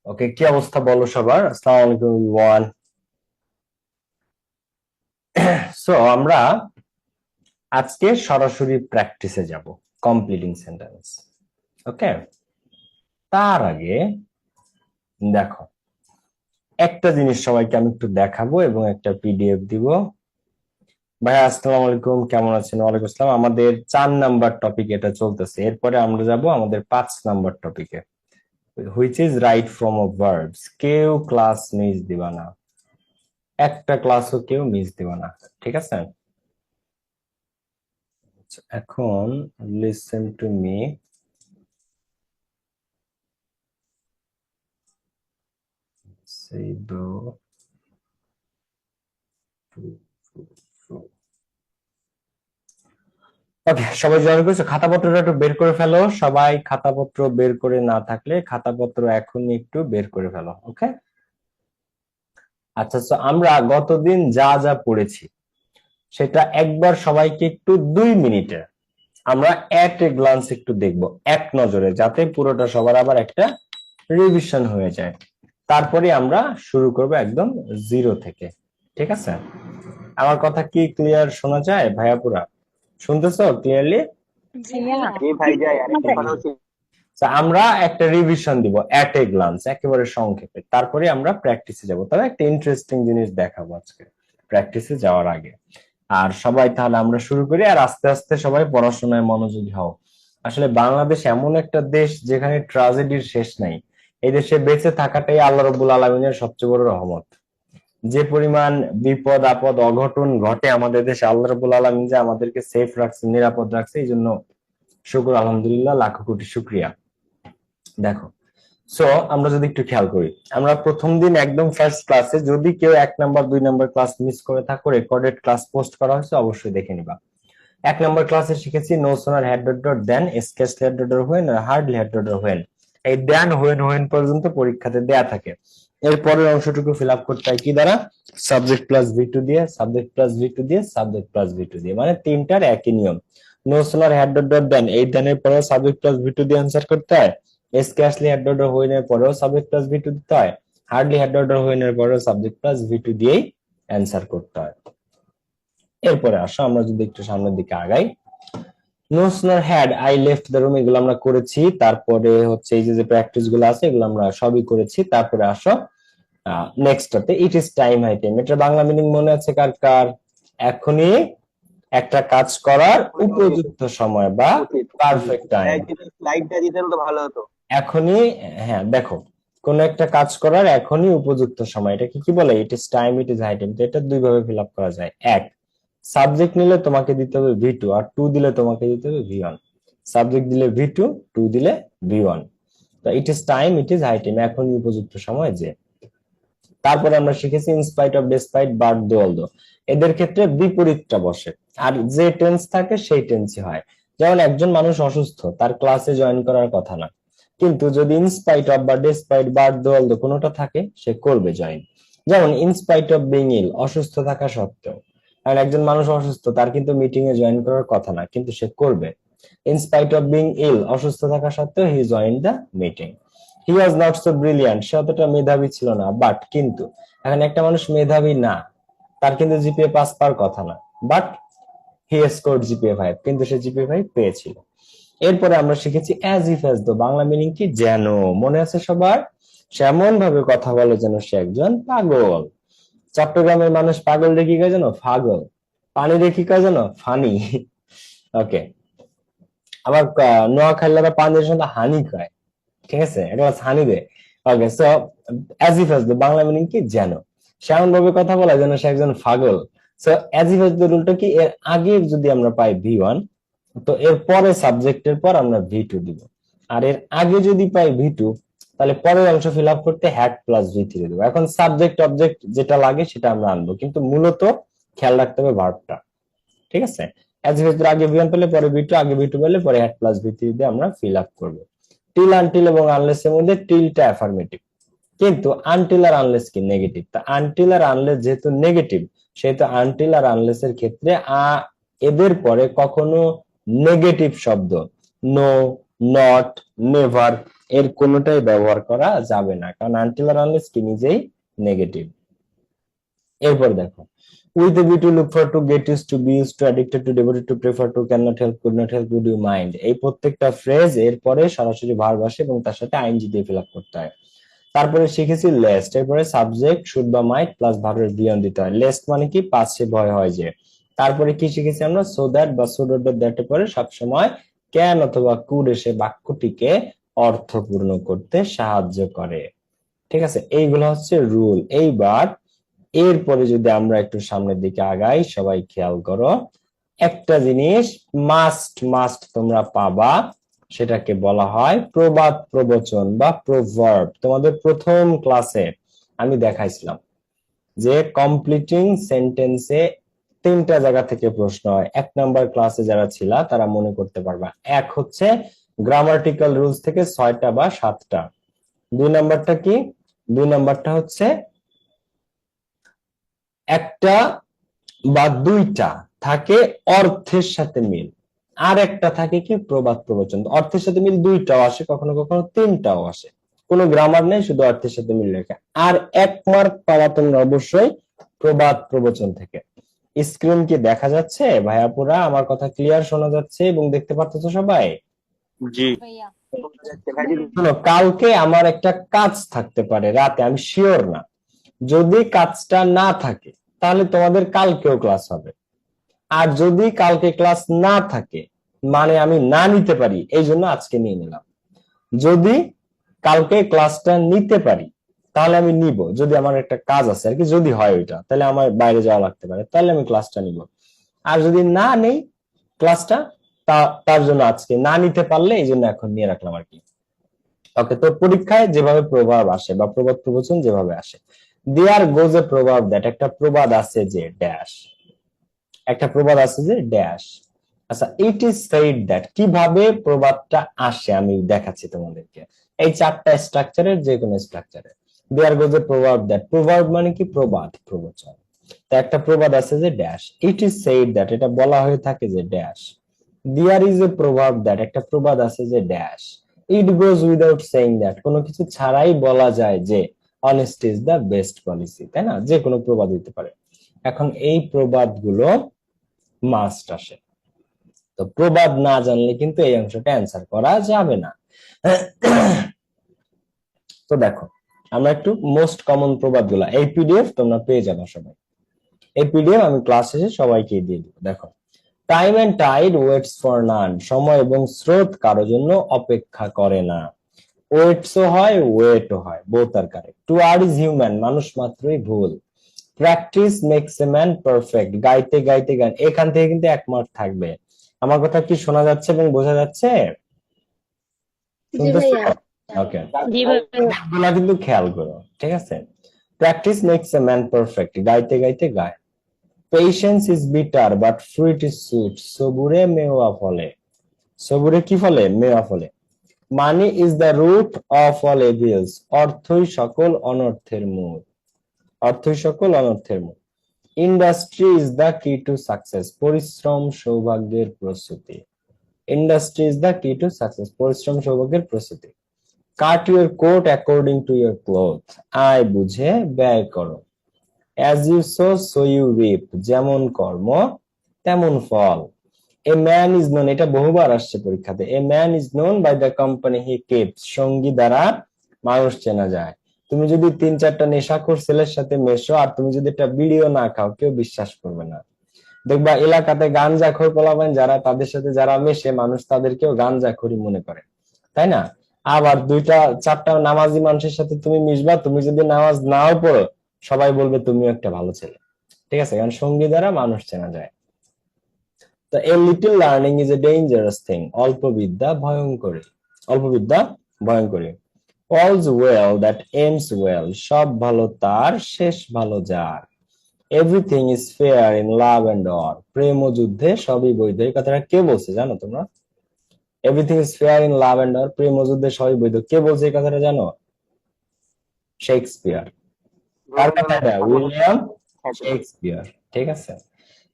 ওকে, কি অবস্থা বলো সবার? আসসালামু আলাইকুম এভরিওয়ান। সো আমরা আজকে সরাসরি প্র্যাকটিসে যাব, কমপ্লিটিং সেন্টেন্স। ওকে, তার আগে দেখো, একটা জিনিস সবাইকে আমি একটু দেখাবো এবং একটা পিডিএফ দিব। ভাইয়া আসসালামু আলাইকুম, কেমন আছেন? ওয়ালাইকুম আসসালাম। আমাদের 4 নাম্বার টপিক এটা চলতেছে, এরপরে আমরা যাব আমাদের 5 নাম্বার টপিকে, which is right from of verbs. কেউ ক্লাস মিস দিবা না, একটা ক্লাসও কেউ মিস দিবা না, ঠিক আছে? এখন লিসেন টু মি। ওকে, সবাই জয়েন করেছো? খাতাপত্রটা একটু বের করে ফেলো সবাই। খাতাপত্র বের করে না থাকলে খাতাপত্র এখনই একটু বের করে ফেলো। ওকে, আচ্ছা, তো আমরা গতদিন যা যা পড়েছি সেটা একবার সবাইকে একটু 2 মিনিটে আমরা এট এ গ্লান্স একটু দেখবো, এক নজরে, যাতে পুরোটা সবার আবার একটা রিভিশন হয়ে যায়। তারপরে আমরা শুরু করব একদম জিরো থেকে, ঠিক আছে? আমার কথা কি ক্লিয়ার শোনা যায় ভাইয়াপুরা? শুনতেছো ক্লিয়ারলি? ভাইয়া জি ভাই যাই আরেকটু কথা হচ্ছে। আমরা একটা রিভিশন দিব এট এ গ্লান্স, একেবারে সংক্ষেপে, তারপরে আমরা প্র্যাকটিসে যাব। তবে একটা ইন্টারেস্টিং জিনিস দেখাবো আজকে প্র্যাকটিসে যাওয়ার আগে। আর সবাই তাহলে আমরা শুরু করি, আর আস্তে আস্তে সবাই পড়াশোনায় মনোযোগী হও। আসলে বাংলাদেশ এমন একটা দেশ যেখানে ট্রাজেডির শেষ নাই। এই দেশে বেঁচে থাকাটাই আল্লাহ রব্বুল আলমিনের সবচেয়ে বড় রহমত। যে পরিমাণ বিপদ আপদ অঘটন ঘটে আমাদের দেশে, আল্লাহ রাব্বুল আলামিন যে আমাদেরকে সেফ রাখছে, নিরাপদ রাখছে, এই জন্য শুকর আলহামদুলিল্লাহ, লাখো কোটি শুক্রিয়া। দেখো, সো আমরা যদি একটু খেয়াল করি, আমরা প্রথম দিন একদম ফার্স্ট ক্লাসে যদি কেউ 1 নাম্বার 2 নাম্বার ক্লাস মিস করে থাকো, রেকর্ডেড ক্লাস পোস্ট করা হয়েছে, অবশ্যই দেখে নিবা। 1 নাম্বার ক্লাসে শিখেছি no sooner had dot dot then scarcely had dot dot when, hardly had dot dot when. এই দেন হোয়েন হোয়েন পর্যন্ত পরীক্ষাতে দেয়া থাকে। এর পরের অংশটুকু ফিল আপ করতে হয় কি দ্বারা? সাবজেক্ট প্লাস ভি টু দিয়ে, সাবজেক্ট প্লাস ভি টু দিয়ে, সাবজেক্ট প্লাস ভি টু দিয়ে, মানে তিনটার একই নিয়ম। No sooner had dot dot দেন, এই দেনের পরেও সাবজেক্ট প্লাস ভি টু দিয়ে অ্যান্সার করতে হয়। স্কেচলি হ্যাড ডট ডট হোয়েন এর পরেও সাবজেক্ট প্লাস ভি টু দিতে হয়। Hardly had dot dot when এর পরেও সাবজেক্ট প্লাস ভি টু দিয়েই অ্যান্সার করতে হয়। এরপরে আসো আমরা যদি একটু সামনের দিকে আগাই, no sooner had I left the room, এগুলো আমরা করেছি। তারপরে হচ্ছে এই যে যে প্র্যাকটিস গুলো আছে এগুলো আমরা সবই করেছি। তারপরে আসো নেক্সটটাতে, it is time high time. এটা বাংলা মিনিং মনে আছে কার কার? এখনই একটা কাজ করার এখনই উচিত উপযুক্ত সময় বা উচিত পারফেক্ট টাইম। যদি স্লাইডটা দিতেন তো ভালো হতো। এখনই, হ্যাঁ দেখো, কোন একটা কাজ করার এখনই উপযুক্ত সময়, এটা কি কি বলে? It is time, it is high time. তো এটা দুই ভাবে ফিল আপ করা যায়। এক, সাবজেক্ট নিলে তোমাকে দিতে হবে ভি টু, আর টু দিলে তোমাকে দিতে হবে ভি ওয়ান। সাবজেক্ট দিলে ভি টু, টু দিলে ভি ওয়ান। তো it is time, it is high time, এখনই উপযুক্ত সময় যে। তারপরে আমরা শিখেছি in spite of, despite, but, though, although, এদের ক্ষেত্রে বিপরীতটা বসে, আর যে টেন্স থাকে সেই টেন্সই হয়। যেমন একজন মানুষ অসুস্থ, তার ক্লাসে জয়েন করার কথা না, কিন্তু যদি ইনস্পাইট অফ বা ডেসপাইট বাট দো অলদো কোনোটা থাকে, সে করবে জয়েন। যেমন ইনস্পাইট অফ বিং ইল, অসুস্থ থাকা সত্ত্বেও। কারণ একজন মানুষ অসুস্থ, তার কিন্তু মিটিং এ জয়েন করার কথা না, কিন্তু সে করবে। ইনস্পাইট অফ বিং ইল, অসুস্থ থাকা সত্ত্বেও he join the meeting. He was not so brilliant, সে অতটা মেধাবী ছিল না, বাট কিন্তু। এখন একটা মানুষ মেধাবী না, তার কিন্তু জিপিএ 5 পাওয়ার কথা না, বাট হি স্কোরড জিপিএ 5, কিন্তু সে জিপিএ 5 পেয়েছিল। এরপরে আমরা শিখেছি as if as though, Bangla meaning কি? যেন। মনে আছে সবার? সে এমন ভাবে কথা বলে যেন সে একজন পাগল। চট্টগ্রামের মানুষ পাগল রে কি কয় জানো? পাগল। পানি রে কি কয় জানো? ফানি। ওকে, আবার নোয়াখালীরা পানির সঙ্গে হানি কয়, ঠিক আছে? এটা হচ্ছে হানি রে। Okay, so as if as though Bangla meaning কি? যেন। সে এমন ভাবে কথা বলে যেন সে একজন পাগল। সো অ্যাজ ইফ অ্যাজ দো রুলটা কি? এর আগে যদি আমরা পাই ভি ওয়ান, তো এর পরে সাবজেক্টের পর আমরা ভি টু দিব। আর এর আগে যদি পাই ভি টু, তাহলে পরের অংশ ফিল আপ করতে হ্যাড প্লাস ভি থ্রি দেবো। এখন সাবজেক্ট অবজেক্ট যেটা লাগে সেটা আমরা আনবো, কিন্তু মূলত খেয়াল রাখতে হবে ভার্বটা, ঠিক আছে? অ্যাজ ইফ এর আগে ভি ওয়ান পেলে পরে ভি টু, আগে ভি টু পেলে পরে হ্যাড প্লাস ভি থ্রি দিয়ে আমরা ফিল আপ করবো। টিল, আনটিল এবং আনলেস এর মধ্যে টিলটা অ্যাফার্মেটিভ, কিন্তু আনটিল আর আনলেস কি? নেগেটিভ। তা আনটিল আর আনলেস যেহেতু নেগেটিভ, সেহেতু আনটিল আর আনলেস এর ক্ষেত্রে এদের পরে কখনো নেগেটিভ শব্দ নো, নট, নেভার এর কোনোটাই ব্যবহার করা যাবে না, কারণ আনটিল আর আনলেস কি নিজেই নেগেটিভ। এরপর দেখো, with a view to look for, to get used to, be used to, addicted to, devoted to, prefer to, cannot help, could not help, would you mind, এই প্রত্যেকটা ফ্রেজ এর পরে সরাসরি verb আসে এবং তার সাথে আইএনজি দিয়ে ফিল আপ করতে হয়। তারপরে শিখেছি লেস্ট, এরপরে সাবজেক্ট শুড বা মাইট প্লাস ভার্বের বিয়ন দিতে হয়। লেস্ট মানে কি পাশে ভয় হয় যে। তারপরে কি শিখেছি আমরা, সো দ্যাট বা সো ডট দ্যাট এর পরে সবসময় ক্যান অথবা কুড এসে বাক্যটিকে অর্থপূর্ণ করতে সাহায্য করে। ঠিক আছে, এইগুলো হচ্ছে রুল। এইবার এরপরে যদি আমরা একটু সামনের দিকে আগাই, সবাই খেয়াল করো, একটা জিনিস মাস্ট মাস্ট তোমরা পাবা, সেটাকে বলা হয় প্রবাদ প্রবচন বা প্রভার্ব। তোমাদের প্রথম ক্লাসে আমি দেখাইছিলাম যে কমপ্লিটিং সেন্টেন্সে তিনটা জায়গা থেকে প্রশ্ন হয়। এক নাম্বার ক্লাসে যারা ছিল তারা মনে করতে পারবা, এক হচ্ছে গ্রামাটিক্যাল রুলস থেকে 6টা বা 7টা। দুই নাম্বারটা কি, দুই নাম্বারটা হচ্ছে একটা বা দুইটা থাকে অর্থের সাথে মিল, আর একটা থাকে কি প্রবাদ প্রবচন। অর্থের সাথে মিল দুইটাও আসে, কখনো কখনো তিনটাও আসে, কোনো গ্রামার নেই, শুধু অর্থের সাথে মিল রেখে। আর 1 মার্ক পাওয়া তোমরা অবশ্যই প্রবাদ প্রবচন থেকে। স্ক্রিন কি দেখা যাচ্ছে ভাইয়াপুরা? আমার কথা ক্লিয়ার শোনা যাচ্ছে এবং দেখতে পারতেছো সবাই? জি ভাইয়া শোনো, কালকে আমার একটা কাজ থাকতে পারে রাতে, আমি শিওর না। যদি কাজটা না থাকে তাহলে তোমাদের কালকেও ক্লাস হবে, আর যদি কালকে ক্লাস না থাকে মানে আমি না নিতে পারি, এই জন্য আজকে নিয়ে নিলাম। যদি কালকে ক্লাসটা নিতে পারি তাহলে আমি নিব, যদি আমার একটা কাজ আছে আর কি, যদি হয় ওইটা, তাহলে আমার বাইরে যাওয়া লাগতে পারে, তাহলে আমি ক্লাসটা নিব। আর যদি না নেই ক্লাসটা, তার জন্য আজকে না নিতে পারলে এই জন্য এখন নিয়ে রাখলাম আর কি। ওকে, তো পরীক্ষায় যেভাবে প্রভাব আসে বা প্রবাদ প্রবচন যেভাবে আসে, দেয়ার গোজ এ প্রভাব দ্যাট, একটা প্রবাদ আছে যে ড্যাশ, একটা প্রবাদ আছে যে ড্যাশ। আচ্ছা, ইট ইজ সেইড দ্যাট, কিভাবে প্রবাদটা আসে আমি দেখাচ্ছি তোমাদেরকে। এই 4টা স্ট্রাকচারের যে কোনো স্ট্রাকচারে দেয়ার গোজ এ প্রভাব দ্যাট, প্রভাব মানে কি প্রবাদ প্রবচন। তো একটা প্রবাদ আছে যে dash, it is said that, এটা বলা হয়ে থাকে যে ড্যাশ। দেয়ার ইজ এ প্রভাব দ্যাট, একটা প্রবাদ আছে যে dash. It goes without saying that, কোনো কিছু ছাড়াই বলা যায় যে honesty is the best policy, তাই না? যে কোনো প্রবাদ হইতে পারে। এখন এই প্রবাদ গুলো মাস্ট আসে, তো প্রবাদ না জানলে কিন্তু এই অংশটা অ্যান্সার করা যাবে না। তো দেখো, আমরা একটু মোস্ট কমন প্রবাদ গুলা, এই পিডিএফ তোমরা পেয়ে যাবে সবাই, এই পিডিএফ আমি ক্লাস শেষে সবাইকে দিয়ে দিব। দেখো, time and tide waits for none, সময় এবং স্রোত কারো জন্য অপেক্ষা করে না। ওয়েটসও হয় ওয়েটও হয়, both are correct. To err is human, মানুষ মাত্রই ভুল। Practice makes a man perfect, গাইতে গাইতে গান, এখান থেকে কিন্তু 1 মার্ক থাকবে। আমার কথা কি শোনা যাচ্ছে এবং বোঝা যাচ্ছে? শুনতেছো? ওকে, জি ভাইয়া এগুলা কিন্তু খেয়াল করো, ঠিক আছে? Practice makes a man perfect, গাইতে গাইতে গায়। Patience is bitter but fruit is sweet, সবুরে মেওয়া ফলে। সবুরে কি ফলে? মেওয়া ফলে। Money is the root of all evils, অর্থই সকল অনর্থের মূল। অর্থই সকল অনর্থের মূল। Industry is the key to success, পরিশ্রম সৌভাগ্যের প্রস্তুতি। Industry is the key to success, পরিশ্রম সৌভাগ্যের প্রস্তুতি। Cut your coat according to your cloth, আয় বুঝে ব্যয় করো। As you sow so you reap, যেমন কর্ম তেমন ফল। এ ম্যান ইজ নোন, এটা বহুবার আসছে পরীক্ষাতে। A man is known by the company he keeps, সঙ্গী দ্বারা মানুষ চেনা যায়। তুমি যদি 3-4টা নেশাখোর ছেলের সাথে মেশো আর তুমি যদি একটা বিড়িও না খাও, কেউ বিশ্বাস করবে না। দেখবা এলাকাতে গাঞ্জাখোর পোলাপান যারা, তাদের সাথে যারা মেশে মানুষ তাদেরকেও গাঞ্জাখোরই মনে করে, তাই না? আবার 2-4টা নামাজি মানুষের সাথে তুমি মিশবা, তুমি যদি নামাজ নাও পড়ো, সবাই বলবে তুমিও একটা ভালো ছেলে। ঠিক আছে, কারণ সঙ্গী দ্বারা মানুষ চেনা যায়। তো a little learning is a dangerous thing, অল্প বিদ্যা ভয়ঙ্করী। অল্প বিদ্যা ভয়ঙ্করী। All's well that aims well, সব ভালো তার শেষ ভালো যার। Everything is fair in love and war, প্রেম ও যুদ্ধে সবই বৈধ। এই কথাটা কে বলছে জানো তোমরা? Everything is fair in love and war, প্রেম ও যুদ্ধে সবই বৈধ, কে বলছে এই কথাটা জানো? শেক্সপিয়ার। কার কথা এটা? William Shakespeare. ঠিক আছে।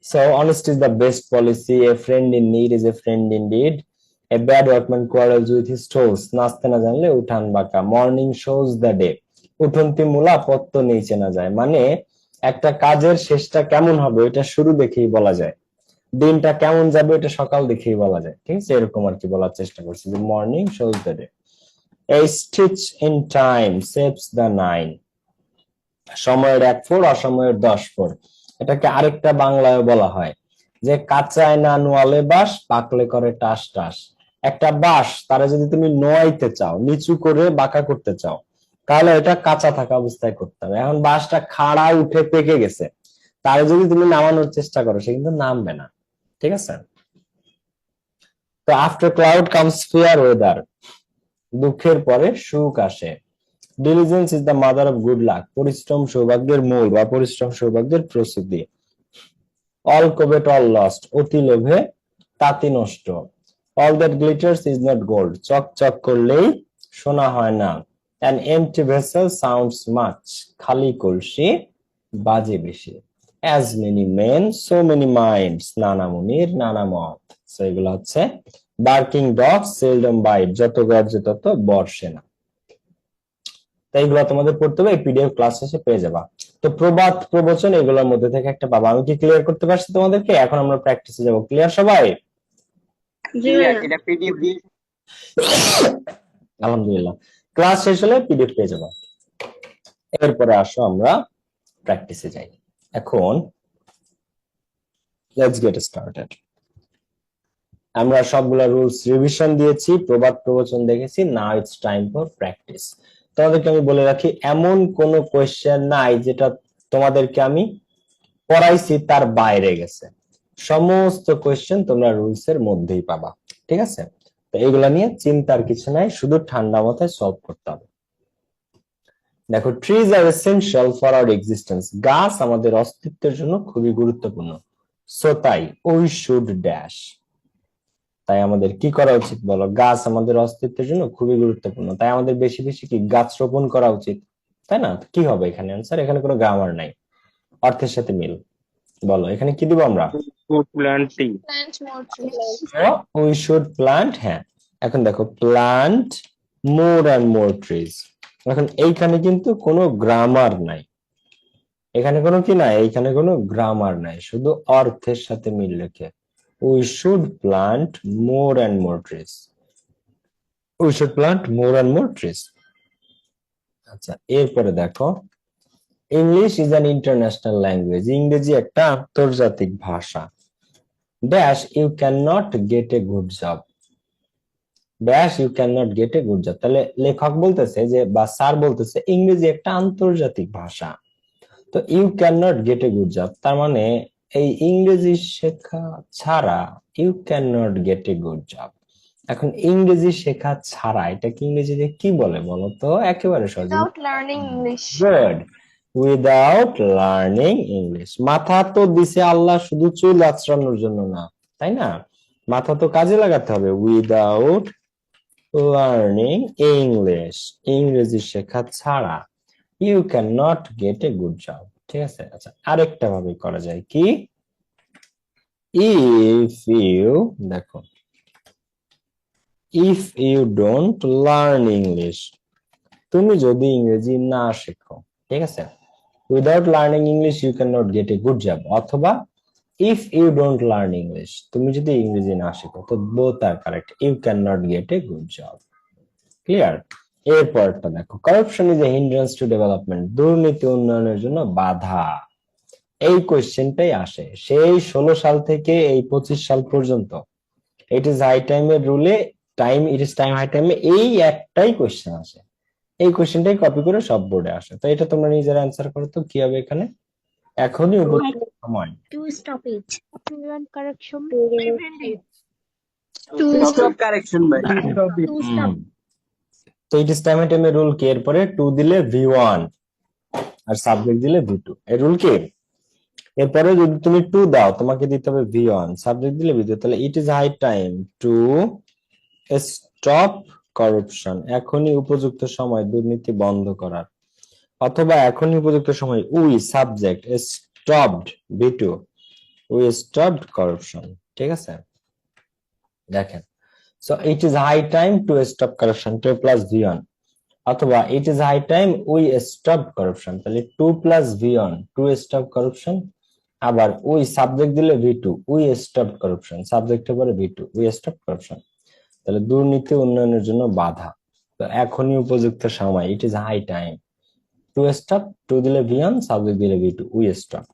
So honesty is the best policy. A friend in need is a friend indeed. A bad workman quarrels with his toes. নাচতে না জানলে উঠান বাঁকা। Morning shows the day. উঠন্তি মূলা পত্ত নিচে না যায়, মানে একটা কাজের শেষটা কেমন হবে এটা শুরু দেখেই বলা যায়, দিনটা কেমন যাবে এটা সকাল দেখেই বলা যায়। ঠিক আছে, এরকম আর কি বলার চেষ্টা করছি যে morning shows the day. A stitch in time saves the nine. সময়ের 1 ফোর অসময়ের 10 ফোর। এটাকে আরেকটা বাংলায় বলা হয় যে কাঁচায় না নোয়ালে বাঁশ, পাকলে করে টাস টাস। একটা বাঁশ তারা যদি তুমি নোয়াইতে চাও, নিচু করে বাঁকা করতে চাও, তাহলে এটা কাঁচা থাকা অবস্থায় করতে হবে। এখন বাঁশটা খাড়া উঠে পেকে গেছে, তার যদি তুমি নামানোর চেষ্টা করো সে কিন্তু নামবে না। ঠিক আছে, তো after cloud comes fair weather, দুঃখের পরে সুখ আসে। Diligence is the mother of good luck, পরিশ্রম সৌভাগ্যের মূল বা পরিশ্রম সৌভাগ্যের প্রসিদ্ধি। অল কোভেট অল লস্ট, অতি লোভে তাঁতি নষ্ট। All that glitters is not gold, চকচক করলেই সোনা হয় না। An empty vessel sounds much, খালি কলসি বাজে বেশি। As many men so many minds, নানা মুনির নানা মত। সো এগুলো হচ্ছে বার্কিং ডগ সেলডম বাইট, যত গর্জে তত বর্ষে না। তাই এগুলো তোমাদের পড়তে হবে, এই পিডিএফ ক্লাস শেষে পেয়ে যাবা। তো প্রবাদ প্রবচন এগুলোর মধ্যে থেকে একটা পাবা। আমি কি ক্লিয়ার করতে পারছি তোমাদেরকে? এখন আমরা প্র্যাকটিসে যাব। ক্লিয়ার সবাই? জি ক্লিয়ার, ভাইয়া। এটা পিডিএফ দিয়ে আলহামদুলিল্লাহ, ক্লাস শেষ হলে পিডিএফ পেয়ে যাবা। এরপরে আসো আমরা প্র্যাকটিসে যাই। এখন লেটস গেট স্টার্টেড। আমরা সবগুলা রুলস রিভিশন দিয়েছি, প্রবাদ প্রবচন দেখেছি, now it's time for practice. তোমাদেরকে আমি বলে রাখি, এমন কোন কোয়েশ্চেন নাই যেটা তোমাদেরকে আমি পড়াইছি তার বাইরে গেছে। সমস্ত কোয়েশ্চেন তোমরা রুলস এর মধ্যেই পাবা। ঠিক আছে, তো এগুলা নিয়ে চিন্তার কিছু নাই, শুধু ঠান্ডা মাথায় সলভ করতে হবে। দেখো, trees are essential for our existence, গাছ আমাদের অস্তিত্বের জন্য খুবই গুরুত্বপূর্ণ। সো তাই উই শুড ড্যাশ, তাই আমাদের কি করা উচিত বলো? গাছ আমাদের অস্তিত্বের জন্য খুবই গুরুত্বপূর্ণ, তাই আমাদের বেশি বেশি কি গাছ রোপণ করা উচিত, তাই না? কি হবে এখানে আনসার? এখানে কোনো গ্রামার নাই, অর্থের সাথে মিল। বলো এখানে কি দিব আমরা? Planting. Plant more trees. We should plant. হ্যাঁ, এখন দেখো plant more and more trees. এখন এইখানে কিন্তু কোনো গ্রামার নাই, এখানে কোনো কি নাই, এইখানে কোনো গ্রামার নাই, শুধু অর্থের সাথে মিল রেখে we should plant more and more trees. We should plant more and more trees. আচ্ছা, এরপরে দেখো, English is an international language, ইংরেজি একটা আন্তর্জাতিক ভাষা। Dash you can not get a good job, dash you can not get a good job. তাহলে লেখক বলতেছে যে, বা স্যার বলতেছে ইংরেজি একটা আন্তর্জাতিক ভাষা, তো you can not get a good job তার মানে এই ইংরেজি শেখা ছাড়া you can not get a good job. এখন ইংরেজি শেখা ছাড়া এটাকে ইংরেজিতে কি বলে বলো তো? একেবারে সহজ, without learning English. Good, without learning English. মাথা তো দিছে আল্লাহ শুধু চুল আঁচড়ানোর জন্য না, তাই না? মাথা তো কাজে লাগাতে হবে। উইদাউট লার্নিং ইংলিশ, ইংরেজি শেখা ছাড়া you can not get a good job. ঠিক আছে, আচ্ছা আরেকটা ভাবে করা যায় কি, ইফ ইউ, দেখো, if you don't learn English, তুমি যদি ইংরেজি না শেখো, ঠিক আছে, without learning English you can not get a good job, অথবা if you don't learn English, তুমি যদি ইংরেজি না শেখো, তো both are correct, you can not get a good job. Clear? এরপরটা দেখো, corruption is a hindrance two development, দুর্নীতি উন্নয়নের জন্য বাধা। এই কোয়েশ্চেনটাই আসে সেই 16 সাল থেকে এই 25 সাল পর্যন্ত। ইট ইজ হাই টাইমের রুলে, time it is time high টাইমে এই একটাই কোয়েশ্চেন আসে, এই কোয়েশ্চেনটাই কপি করে সব বোর্ডে আসে। তো এটা তোমরা নিজেরা অ্যান্সার করো তো কি হবে এখানে। এখনই উপযুক্ত সময়। To stop it. prevent correction, to remove it. To stop correction ভাই। টু হুম, স্টপ। তো ইট ইজ টাইম হাই টাইমের রুল কি? এরপরে টু দিলে V1 আর সাবজেক্ট দিলে V2, এই রুল কি? এরপরে যদি তুমি টু দাও তোমাকে দিতে হবে V1, সাবজেক্ট দিলে V2। তাহলে it is high time to stop corruption, এখনই উপযুক্ত সময় দুর্নীতি বন্ধ করার। অথবা এখনই উপযুক্ত সময়, we subject stopped V2, we stopped corruption. ঠিক আছে, দেখেন so it is high time to stop corruption, 2 plus V1, অথবা it is high time we stop corruption, তাহলে 2 plus V1 to stop corruption. আবার উই সাবজেক্ট দিলে V2, we stop corruption, সাবজেক্টের পরে V2, we stop corruption. তাহলে দুর্নীতি উন্নয়নের জন্য বাধা, তো এখনই উপযুক্ত সময়, it is high time to stop, to দিলে V1, সাবজেক্ট দিলে V2, we stop.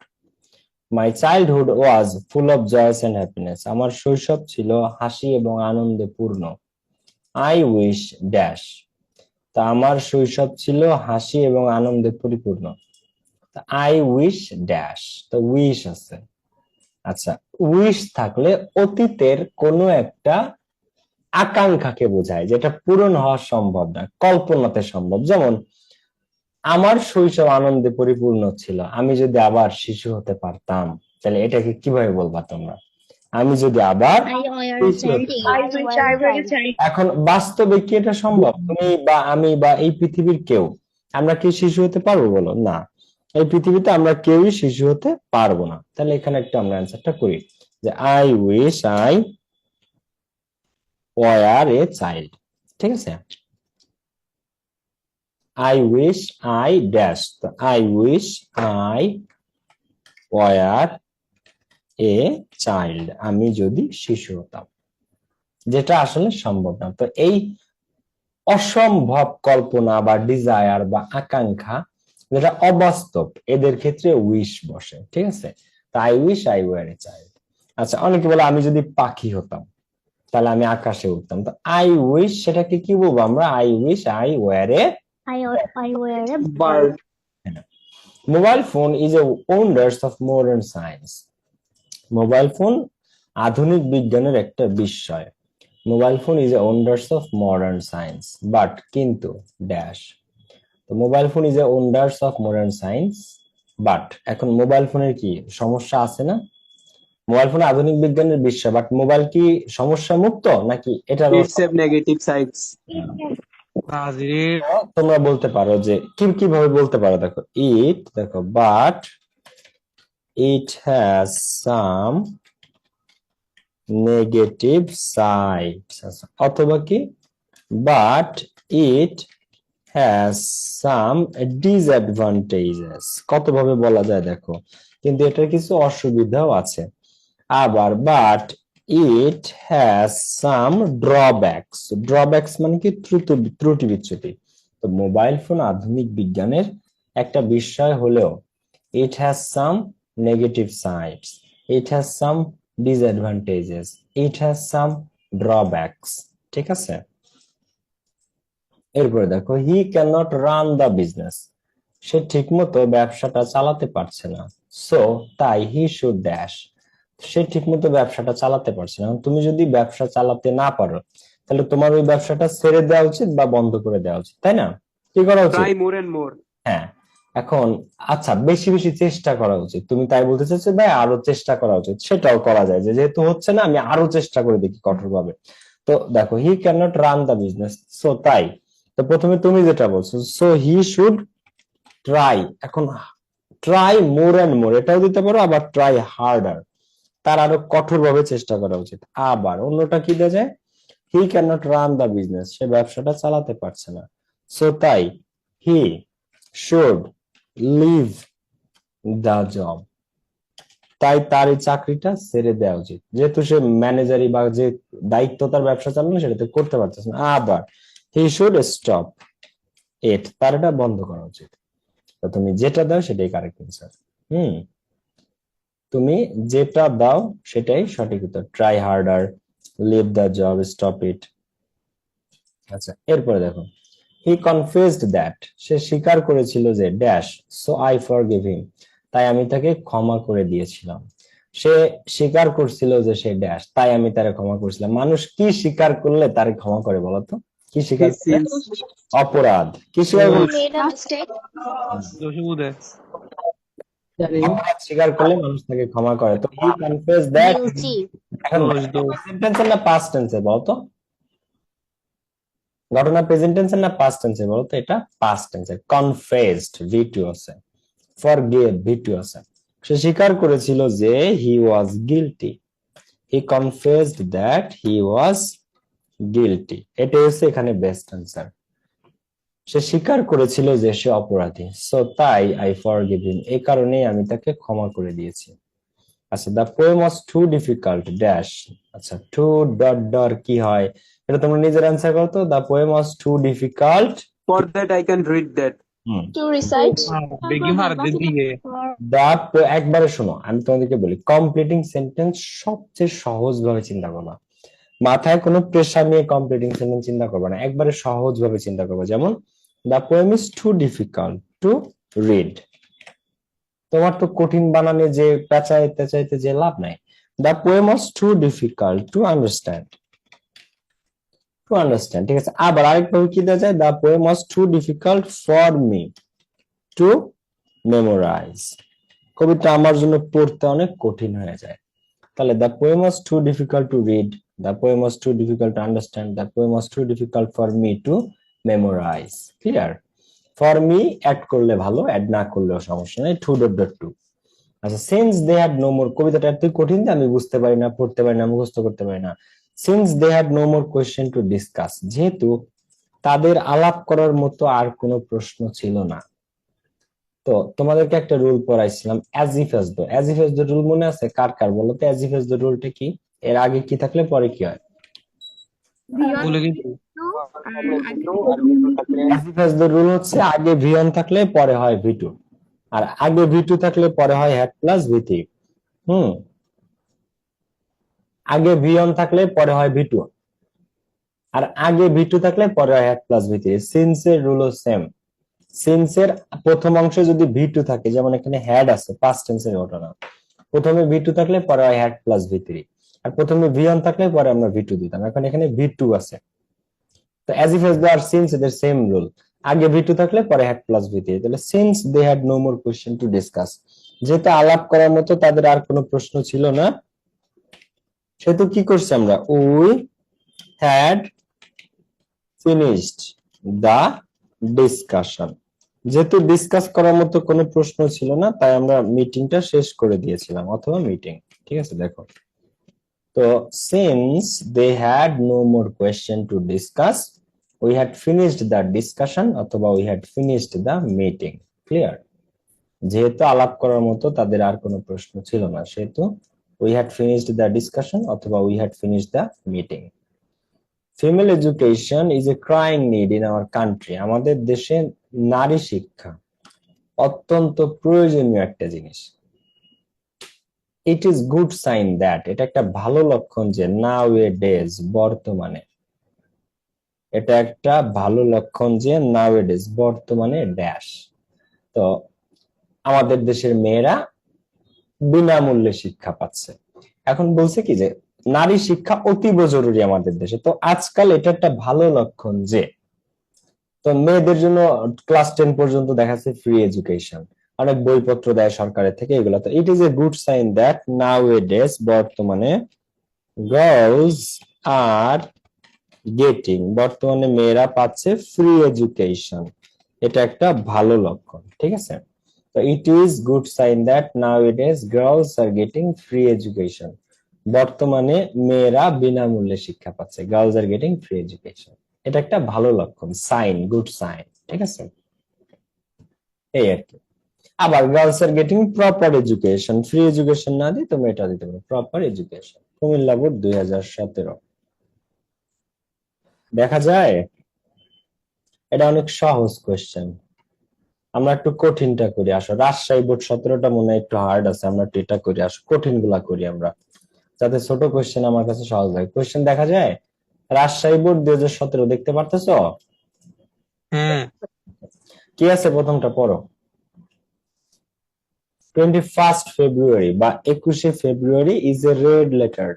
My childhood was full of joys and happiness, আমার শৈশব ছিল হাসি এবং আনন্দে পূর্ণ। আই উইশ ড্যাশ, তা আমার শৈশব ছিল হাসি এবং আনন্দে পরিপূর্ণ। আই উইশ ড্যাশ, তো উইশ আছে। আচ্ছা, উইশ থাকলে অতীতের কোনো একটা আকাঙ্ক্ষাকে বোঝায় যেটা পূরণ হওয়া সম্ভব না, কল্পনাতে সম্ভব। যেমন আমার শৈশব আনন্দে পরিপূর্ণ ছিল, আমি যদি আবার শিশু হতে পারতাম, তাহলে এটাকে কিভাবে বলবা তোমরা? আমি যদি আবার I were শিশু a হতে child. I wish I were a child. এখন বাস্তবে কি এটা সম্ভব? তুমি বা আমি বা এই পৃথিবীর কেউ, আমরা কি শিশু হতে পারবো বলো? না, এই পৃথিবীতে আমরা কেউই শিশু হতে পারবো না। তাহলে এখানে একটা আমরা অ্যান্সারটা করি যে I wish I were a child. ঠিক আছে, আই উইশ আই ড্যাশ, তো I wish I were a child, আমি যদি শিশু হতাম, যেটা আসলে সম্ভব না। তো এই অসম্ভব কল্পনা বা ডিজায়ার বা আকাঙ্ক্ষা যেটা অবাস্তব, এদের ক্ষেত্রে উইশ বসে। ঠিক আছে, তো I wish I were a child. আচ্ছা, অনেকে বলে আমি যদি পাখি হতাম তাহলে আমি আকাশে উঠতাম, তো আই উইশ সেটাকে কি বলবো আমরা? I wish I were A I were a bird. Mobile phone is a wonders of modern science, mobile phone আধুনিক বিজ্ঞানের একটা বিস্ময়। Mobile phone is a wonders of modern science, but কিন্তু ড্যাশ, তো mobile phone is a wonders of modern science but, এখন mobile ফোনের কি সমস্যা আছে না? মোবাইল ফোন আধুনিক বিজ্ঞানের বিস্ময়, বাট মোবাইল কি সমস্যা মুক্ত নাকি এটারও? It's have negative sides. তোমরা বলতে পারো যে কিভাবে বলতে পারো, দেখো ইট, দেখো but it has some negative sides, অথবা কি but it has some disadvantages. কতভাবে বলা যায় দেখো, কিন্তু এটার কিছু অসুবিধাও আছে। আবার but it has some drawbacks, drawbacks মানে কি ত্রুটি বিচ্যুতি। তো মোবাইল ফোন আধুনিক বিজ্ঞানের একটা বিষয় হলেও it has some negative sides, it has some disadvantages, it has some drawbacks. ঠিক আছে, এরপরে দেখো he can not run the business, সে ঠিকমতো ব্যবসাটা চালাতে পারছে না। সো তাই হি শুড ড্যাশ, সে ঠিকমতো ব্যবসাটা চালাতে পারছে না। তুমি যদি ব্যবসা চালাতে না পারো তাহলে তোমার ওই ব্যবসাটা ছেড়ে দেওয়া উচিত বা বন্ধ করে দেওয়া উচিত, তাই না? কি করা উচিত? Try more and more. হ্যাঁ, এখন আচ্ছা বেশি বেশি চেষ্টা করা উচিত, তুমি তাই বলতে চাচ্ছো ভাই আরো চেষ্টা করা উচিত, সেটাও করা যায় যে যেহেতু হচ্ছে না আমি আরো চেষ্টা করে দেখি কঠোরভাবে। তো দেখো he can not run the business, so তাই, তো প্রথমে তুমি যেটা বলছো সো হি শুড ট্রাই, এখন ট্রাই মোর এন্ড মোর এটাও দিতে পারো, আবার ট্রাই হার্ডার, তার আরো কঠোরভাবে চেষ্টা করা উচিত। আবার অন্যটা কি দেওয়া যায়, he can not run the business, সে ব্যবসাটা চালাতে পারছে না, সো তাই he should leave the job, তাই তার এই চাকরিটা ছেড়ে দেওয়া উচিত, যেহেতু সে ম্যানেজারি বা যে দায়িত্ব তার ব্যবসা চালানো সেটাতে করতে পারতেছে না। আবার হি শুড স্টপ ইট, তার এটা বন্ধ করা উচিত। তো তুমি যেটা দাও সেটাই কারেক্ট অ্যান্সার। তুমি যেটা দাও সেটাই সঠিক উত্তর, try harder, leave the job, stop it. আচ্ছা, এরপরে দেখো হি কনফেসড দ্যাট, সে স্বীকার করেছিল যে ড্যাশ, সো আই ফরগিভ হিম, তাই আমি তাকে ক্ষমা করে দিয়েছিলাম। সে স্বীকার করছিল যে সে ড্যাশ, তাই আমি তারে ক্ষমা করেছিলাম। মানুষ কি স্বীকার করলে তারে ক্ষমা করে বলতো? কি স্বীকার His করলে? sins. অপরাধ। কি স্বীকার He করলে? made a mistake. অপরাধ স্বীকার করলে মানুষ তাকে ক্ষমা করে। তো হি কনফেস দ্যাট, Guilty. এখন প্রেজেন্ট টেন্সে না পাস্ট টেন্সে বলতো? ঘটনা প্রেজেন্ট টেন্সে না পাস্ট টেন্সে বলতো? এটা পাস্ট টেন্সে। কনফেসড V2 আছে, ফরগিভ V2 আছে। সে স্বীকার করেছিল যে he was guilty, he confessed that he was guilty, এটাই হচ্ছে এখানে বেস্ট অ্যান্সার। সে স্বীকার করেছিল যে সে অপরাধী, সো তাই আই ফরগিভ হিম, এই কারণেই আমি তাকে ক্ষমা করে দিয়েছি। আচ্ছা, the poem was too difficult dash. আচ্ছা, টু ডট ডট কি হয় এটা তোমরা নিজের অ্যান্সার করো তো। The poem was too difficult. For that I can read that. To recite. বেগি মার দিদি একবারে শোনো, আমি তোমাদেরকে বলি, কমপ্লিটিং সেন্টেন্স সবচেয়ে সহজ ভাবে চিন্তা করবা, মাথায় কোনো প্রেশার নিয়ে কমপ্লিটিং সেন্টেন্স চিন্তা করবা না, একবারে সহজ ভাবে চিন্তা করবা। যেমন the poem is too difficult to read, তোমার তো কঠিন বানানে যে পেঁচাইতে চাইতে যে লাভ নাই। The poem was too difficult to understand, to understand, ঠিক আছে। আবার আরেকভাবে কি দেওয়া যায়, the poem was too difficult for me to memorise, কবিতা আমার জন্য পড়তে অনেক কঠিন হয়ে যায়। তাহলে the poem was too difficult to read, the poem was too difficult to understand, the poem was too difficult for me to memorise. Clear? For me add করলে ভালো, অ্যাড না করলেও সমস্যা নেই, টু ডট ডট টু। আচ্ছা, since they had no more, কবিতাটা এত কঠিন যে আমি বুঝতে পারি না, পড়তে পারি না, মুখস্থ করতে পারি না। Since they had no more question to discuss, যেহেতু তাদের আলাপ করার মতো আর কোনো প্রশ্ন ছিল না। তো তোমাদেরকে একটা রুল পড়াইছিলাম, as if as though. As if as though rule মনে আছে কার কার বলো তো? অ্যাজ ইফ অ্যাজ দো রুলটা কি? এর আগে কি থাকলে পরে কি হয়? বলে কিন্তু as if as though rule হচ্ছে আগে ভি ওয়ান থাকলে পরে হয় ভি টু, আর আগে ভি টু থাকলে পরে হয় হ্যাড প্লাস ভি থ্রি। আগে ভি ওয়ান থাকলে পরে হয় ভি টু, আর আগে ভি টু থাকলে পরে হয় had plus V three. Since এর রুলও সেম। সিন্স এর প্রথম অংশে যদি ভি টু থাকে, যেমন এখানে হ্যাড আছে, পাস্ট টেন্সের ঘটনা, প্রথমে ভি টু থাকলে পরে হয় হ্যাড প্লাস ভি থ্রি, আর প্রথমে ভি ওয়ান থাকলে পরে আমরা ভি টু দিতাম। এখন এখানে ভি টু আছে, তো অ্যাজ ইফ অ্যাজ দো আর সিন্স এদের সেম রুল, আগে ভি টু থাকলে পরে হ্যাড প্লাস ভি থ্রি। তাহলে since they had no more question to discuss, যেহেতু আলাপ করার মতো তাদের আর কোনো প্রশ্ন ছিল না, সেহেতু কি করছি আমরা, we had finished the discussion. যেহেতু ডিসকাস করার মতো কোনো প্রশ্ন ছিল না, তাই আমরা মিটিংটা শেষ করে দিয়েছিলাম, অথবা মিটিং। ঠিক আছে, দেখো তো, since they had no more question to discuss, we had finished the discussion, অথবা we had finished the meeting. Clear? যেহেতু আলাপ করার মতো তাদের আর কোনো প্রশ্ন ছিল না, সেহেতু we had finished the discussion, অথবা we had finished the meeting. Female education is a crying need in our country, আমাদের দেশে নারী শিক্ষা অত্যন্ত প্রয়োজনীয় একটা জিনিস। It is good sign that, এটা একটা ভালো লক্ষণ যে, নাও এ ডেজ, বর্তমানে, এটা একটা ভালো লক্ষণ যে নাও এ ডেজ, বর্তমানে ড্যাশ, তো আমাদের দেশের মেয়েরা বিনামূল্যে শিক্ষা পাচ্ছে। এখন বলছে কি যে নারী শিক্ষা অতীব জরুরি আমাদের দেশে, তো আজকাল এটা একটা ভালো লক্ষণ যে, তো মেয়েদের জন্য ক্লাস 10 পর্যন্ত দেখাচ্ছে ফ্রি এডুকেশন, অনেক বইপত্র দেয় সরকারের থেকে, এগুলো। তো it is a good sign that nowadays, বর্তমানে, গার্লস আর গেটিং, বর্তমানে মেয়েরা পাচ্ছে ফ্রি এডুকেশন, এটা একটা ভালো লক্ষণ। ঠিক আছে, তো it is good sign that nowadays girls are getting free education, বর্তমানে মেয়েরা বিনামূল্যে শিক্ষা পাচ্ছে, girls are getting free education, এটা একটা ভালো লক্ষণ, সাইন, গুড সাইন। ঠিক আছে, এই আর কি। আবার girls are getting proper education, free education না দিয়ে তুমি এটা দিতে পারো, প্রপার এডুকেশন। কুমিল্লা বোর্ড 2017। দেখা যায় এটা অনেক সহজ কোয়েশ্চেন, আমরা একটু কঠিনটা করি আসো। রাজশাহী বোর্ড 17টা মনে হয় একটু হার্ড আছে, আমরা একটু এটা করি আসো, কঠিন গুলা করি আমরা, যাতে ছোট কোয়েশ্চেন আমার কাছে সহজ লাগে। কোয়েশ্চেন দেখা যায়, রাজশাহী বোর্ড 2017 দেখতে পারতেছো? হ্যাঁ কি আছে প্রথমটা পড়ো। 21 ফেব্রুয়ারি বা 21শে February is a red letter,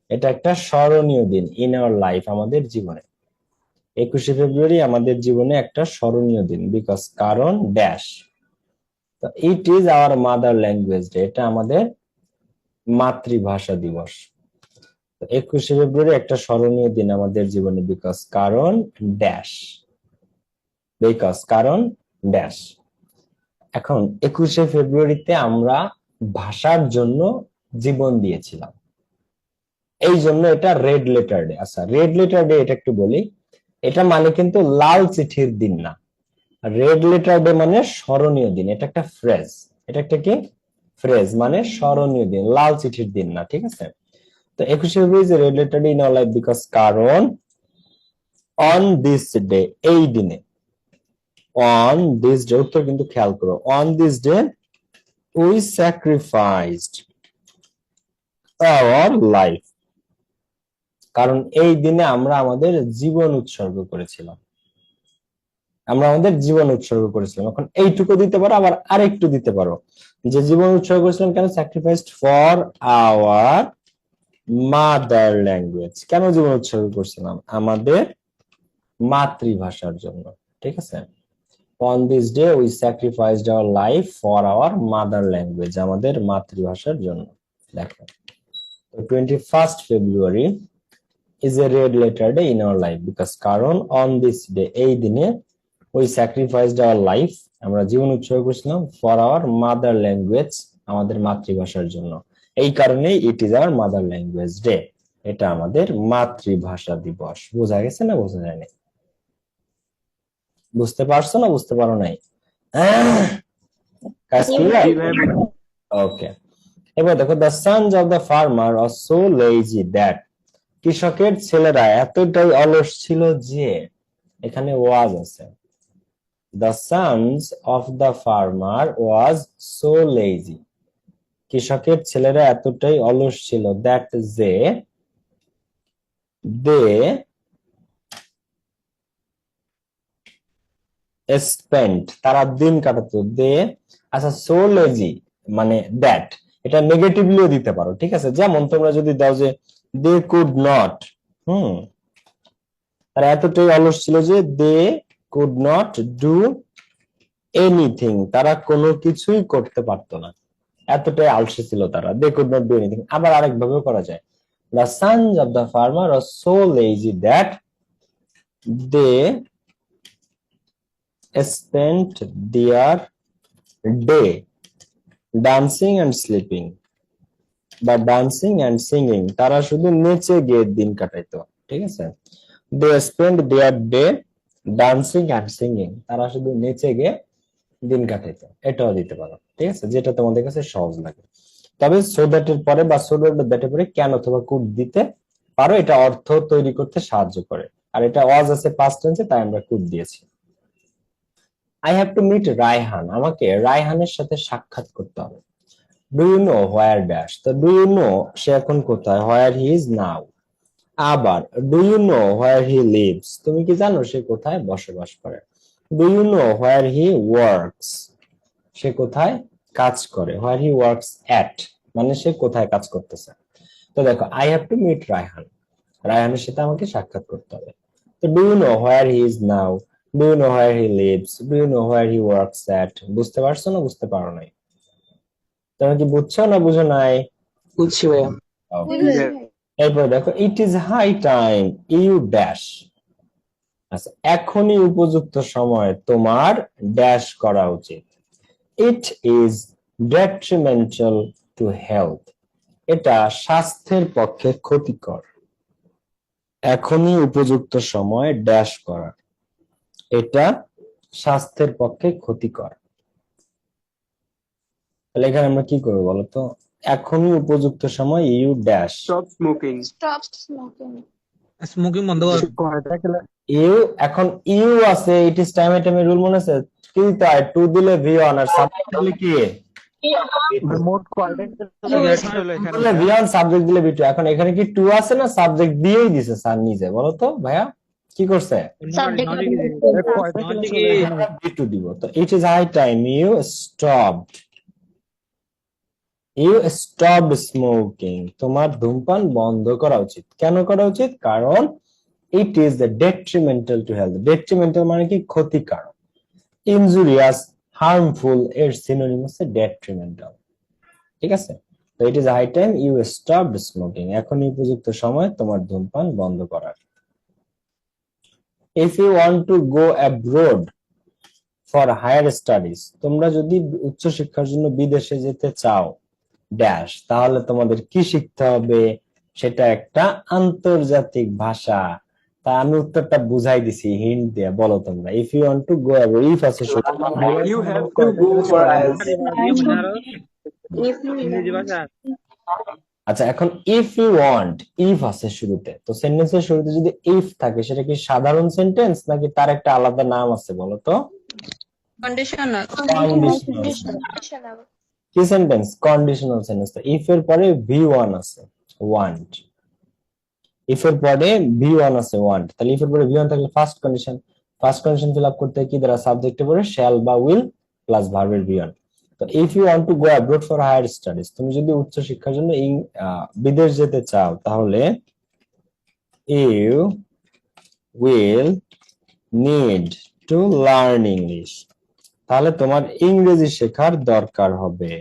এটা একটা স্মরণীয় দিন ইন আওয়ার লাইফ, আমাদের জীবনে। 21শে ফেব্রুয়ারি আমাদের জীবনে একটা স্মরণীয় দিন, বিকজ, কারণ dash, it is our mother language day, এটা আমাদের মাতৃভাষা দিবস। 21শে ফেব্রুয়ারি একটা স্মরণীয় দিন আমাদের জীবনে, বিকজ, কারণ ড্যাশ, বিকজ, কারণ ড্যাশ। এখন 21শে ফেব্রুয়ারিতে আমরা ভাষার জন্য জীবন দিয়েছিলাম, এই জন্য এটা রেড লেটার ডে। আচ্ছা, রেড লেটার ডে এটা একটু বলি, এটা মানে কিন্তু লাল চিঠির দিন না। রেড লেটার ডে মানে স্মরণীয় দিন, এটা একটা ফ্রেজ। এটা একটা কি ফ্রেজ, মানে স্মরণীয় দিন, লাল চিঠির দিন না, ঠিক আছে? তো 21শে February is red letter day in our life because কারণ অন দিস ডে, এই দিনে, অন দিস ডে, উত্তর কিন্তু খেয়াল করো, on this day we sacrificed our life, কারণ এই দিনে আমরা আমাদের জীবন উৎসর্গ করেছিলাম। আমরা আমাদের জীবন উৎসর্গ করেছিলাম। এখন এইটুকু দিতে পারো, আবার আরেকটু দিতে পারো, যে জীবন উৎসর্গ করেছিলাম কেন? Sacrificed for our mother language. কেন জীবন উৎসর্গ করছিলাম? আমাদের মাতৃভাষার জন্য, ঠিক আছে? On this day we sacrificed our life for our mother language, আমাদের মাতৃভাষার জন্য। দেখো, 21st February is a red letter day in our life because কারণ on this day, এই দিনে, we sacrificed our life, আমরা জীবন উৎসর্গ করেছিলাম for our mother language, আমাদের মাতৃভাষার জন্য। এই কারণে it is our mother language day, এটা আমাদের মাতৃভাষা দিবস। বোঝা গেছে না বোঝা যায়নি? বুঝতে পারছো না বুঝতে পারো নাই? কাজ ক্লিয়ার? ওকে, এবার দেখো, the sons of the farmer are so lazy that, কৃষকের ছেলেরা এতটাই অলস ছিল যে, এখানে ওয়াজ আছে। The sons of the farmer was so lazy, কৃষকের ছেলেরা এতটাই অলস ছিল that যে, they spent, তারা দিন কাটাতো, they, আচ্ছা so lazy মানে that, এটা নেগেটিভলিও দিতে পারো, ঠিক আছে? যেমন তোমরা যদি দাও যে they could not, তারা এতটাই অলস ছিল যে they could not do anything, তারা কোনো কিছুই করতে পারতো না, এতটাই আলসে ছিল তারা। they could not do anything। আবার আরেক ভাবেও করা যায়, the sons of the farmer are so lazy that they spent their day dancing and sleeping, বা dancing and singing, তারা শুধু নেচে গিয়ে দিন কাটাইতো, ঠিক আছে? they spent their day dancing and singing, তারা শুধু নেচে গিয়ে দিন কাটাইতো, এটাও দিতে পারো, ঠিক আছে? যেটা তোমাদের কাছে সহজ লাগে। তবে সো দ্যাট এর পরে বা সো দ্যাট এর পরে ক্যান অথবা কুড দিতে পারো, এটা অর্থ তৈরি করতে সাহায্য করে। আর এটা ওয়াজ আছে পাস্ট টেন্সে, তাই আমরা কুড দিয়েছি। I have to meet Raihan, আমাকে রায়হানের সাথে সাক্ষাৎ করতে হবে। Do you know where dash, তো ডু ইউ নো সে এখন কোথায়, হোয়ার হি ইজ নাও। আবার do you know where he lives, তুমি কি জানো সে কোথায় বসবাস করে। Do you know where he works, সে কোথায় কাজ করে। হোয়ার হি ওয়ার্কস অ্যাট মানে সে কোথায় কাজ করতেছে। তো দেখো, I have to meet Raihan, রায়হানের সাথে আমাকে সাক্ষাৎ করতে হবে। তো do you know where he is now, do you know where he lives, do you know where he works at. বুঝতে পারছো না বুঝতে পারো নাই? তোমরা কি বুঝছো না বুঝো নাই? বুঝছি ভাইয়া। এরপর দেখো, it is high time you dash, আচ্ছা এখনই উপযুক্ত সময় তোমার ড্যাশ করা উচিত। It is detrimental to health, এটা স্বাস্থ্যের পক্ষে ক্ষতিকর। এখনই উপযুক্ত সময় ড্যাশ করা, এটা স্বাস্থ্যের পক্ষে ক্ষতিকর। তাহলে এখানে আমরা কি করবো বলতো? এখনই উপযুক্ত সময় you dash, Stop smoking. Stop smoking. Smoking বন্ধ কর। ইউ, এখন ইউ আছে, ইট ইজ টাইম টাইমে রুল মনে আছে কি? তাই টু দিলে ভি অন, আর সাবজেক্ট দিলে কি দিলে ভি অন, সাবজেক্ট দিলে ভি টু। এখন এখানে কি টু আছে না সাবজেক্ট দিয়েই দিছে স্যার নিজে, বলো তো ভাইয়া কি করছে? Subject ভি টু দিব। তো it is high time you stopped, you stopped smoking, তোমার ধূমপান বন্ধ করা উচিত। কেন করা উচিত? কারণ it is detrimental to health, detrimental মানে কি ক্ষতিকারক, ইনজুরিয়াস, হার্মফুল এর সিনোনিম হচ্ছে ডেট্রিমেন্টাল, ঠিক আছে? তো it is high time you stopped smoking, এখনই উপযুক্ত সময় তোমার ধূমপান বন্ধ করার। If you want to go abroad for higher studies, তোমরা যদি উচ্চশিক্ষার জন্য বিদেশে যেতে চাও ড্যাশ, তাহলে তোমাদের কি শিখতে হবে? সেটা একটা আন্তর্জাতিক ভাষা। তা আমি উত্তরটা বুঝাই দিছি হিন্ট দিয়ে, বলো তোমরা। If you want to go abroad, if আছে শুরু। You have to go for IELTS. If you ইংরেজি learn, ভাষা আচ্ছা, এখন ইফ ইউ ওয়ান্ট, ইফ আছে শুরুতে, তো সেন্টেন্সের শুরুতে যদি ইফ থাকে সেটা কি সাধারণ সেন্টেন্স নাকি তার একটা আলাদা নাম আছে বলো তো? Conditional. কন্ডিশনাল। conditional. কি সেন্টেন্স? Conditional sentence. তো ইফ এর পরে ভি ওয়ান আছে, ওয়ান্ট। ইফ এর পরে ভি ওয়ান আছে, ওয়ান্ট। তাহলে ইফ এর পরে ভি ওয়ান থাকলে first condition. First condition fill up করতে কি দ্বারা? সাবজেক্টের পরে শ্যাল বা উইল প্লাস ভার্বের ভি ওয়ান। তো if you want to go abroad for higher studies, তুমি যদি উচ্চ শিক্ষার জন্য বিদেশ যেতে চাও, তাহলে you will need to learn English, তাহলে তোমার ইংরেজি শেখার দরকার হবে।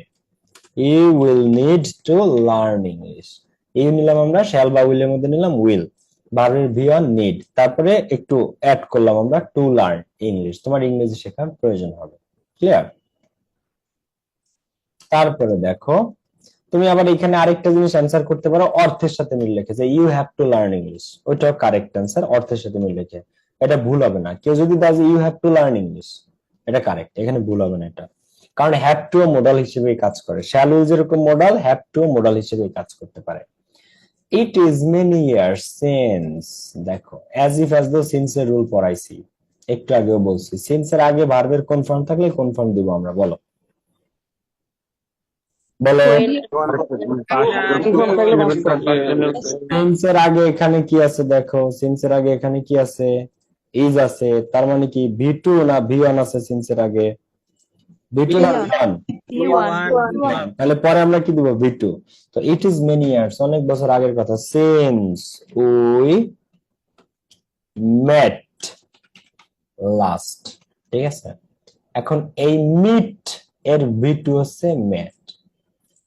You will need to learn English. You নিলাম আমরা, শ্যাল বা উইল এর মধ্যে নিলাম উইল, ভার্বের ভি ওয়ান নিড, তারপরে একটু অ্যাড করলাম আমরা টু লার্ন ইংলিশ, তোমার ইংরেজি শেখার প্রয়োজন হবে। ক্লিয়ার? তারপরে দেখো, তুমি আবার এখানে আরেকটা জিনিস অ্যান্সার করতে পারো, অর্থের সাথে মিল রেখে, যে you have to learn English, ওইটাও কারেক্ট অ্যান্সার, অর্থের সাথে মিল রেখে। এটা ভুল হবে না। কেউ যদি দাও যে you have to learn English, এটা কারেক্ট, এখানে ভুল হবে না এটা। কারণ হ্যাভ টু মডাল হিসেবে কাজ করে, শ্যাল উইল যেরকম মডাল, হ্যাভ টু মডাল হিসেবে কাজ করতে পারে। It is many years since, দেখো as if as though since এর রুল পড়াইছি, একটু আগেও বলছি। সিন্স এর আগে ভার্বের কোন ফর্ম থাকলে কোন ফর্ম দিব আমরা, বলো বলো। সিন্স এর আগে এখানে কি আছে দেখো, সিন্স এর আগে এখানে কি আছে? ইজ আছে। তার মানে কি ভি টু না ভি ওয়ান আছে সিন্স এর আগে? ভি টু না ভি ওয়ান? তাহলে পরে আমরা কি দিব? V two. তো ইট ইজ মেনি ইয়ার্স, অনেক বছর আগের কথা, সিন্স উই মেট লাস্ট। ঠিক আছে, এখন এই মিট এর ভি টু হচ্ছে মেট।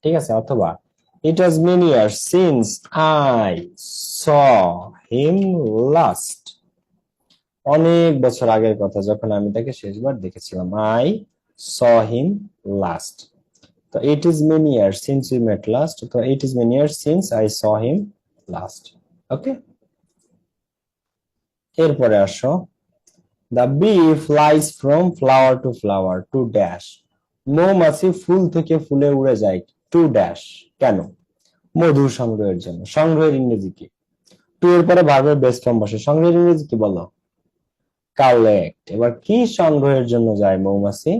ঠিক আছে, অথবা it was many years since I saw him last, অনেক বছর আগের কথা যখন আমি তাকে শেষবার দেখেছিলাম। I saw him last. তো it is many years since we met last, তো it is many years since I saw him last. ওকে, এরপরে আসো, the bee flies from flower to flower to dash, মৌমাছি ফুল থেকে ফুলে উড়ে যায় টু ড্যাশ, কেন? মধু সংগ্রহের জন্য। সংগ্রহের ইংরেজি কি? টু এর পরে ভার্বের বেস ফর্ম বসে, সংগ্রহের ইংরেজি কি বলো? কালেক্ট। এবার কি সংগ্রহের জন্য যায় মৌমাছি?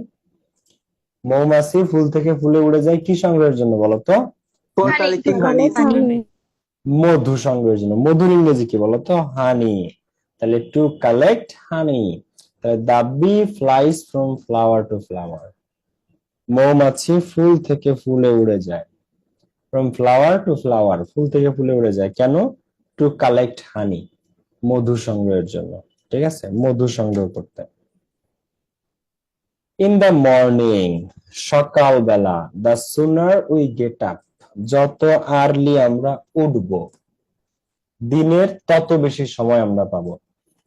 মৌমাছি ফুল থেকে ফুলে উড়ে যায় কি সংগ্রহের জন্য বলো তো? For collecting honey. মধু সংগ্রহের জন্য। মধুর ইংরেজি কি বলো তো? হানি। তাহলে টু কালেক্ট হানি। তাহলে the bee flies from flower to flower, মৌমাছি ফুল থেকে ফুলে উড়ে যায়। ফ্রম ফ্লাওয়ার টু ফ্লাওয়ার, ফুল থেকে ফুলে উড়ে যায় কেন? টু কালেক্ট হানি, মধু সংগ্রহের জন্য। ঠিক আছে, মধু সংগ্রহ করতে। ইন দ্য মর্নিং, সকালবেলা। The sooner we get up, যত আর্লি আমরা উঠব, দিনের তত বেশি সময় আমরা পাবো।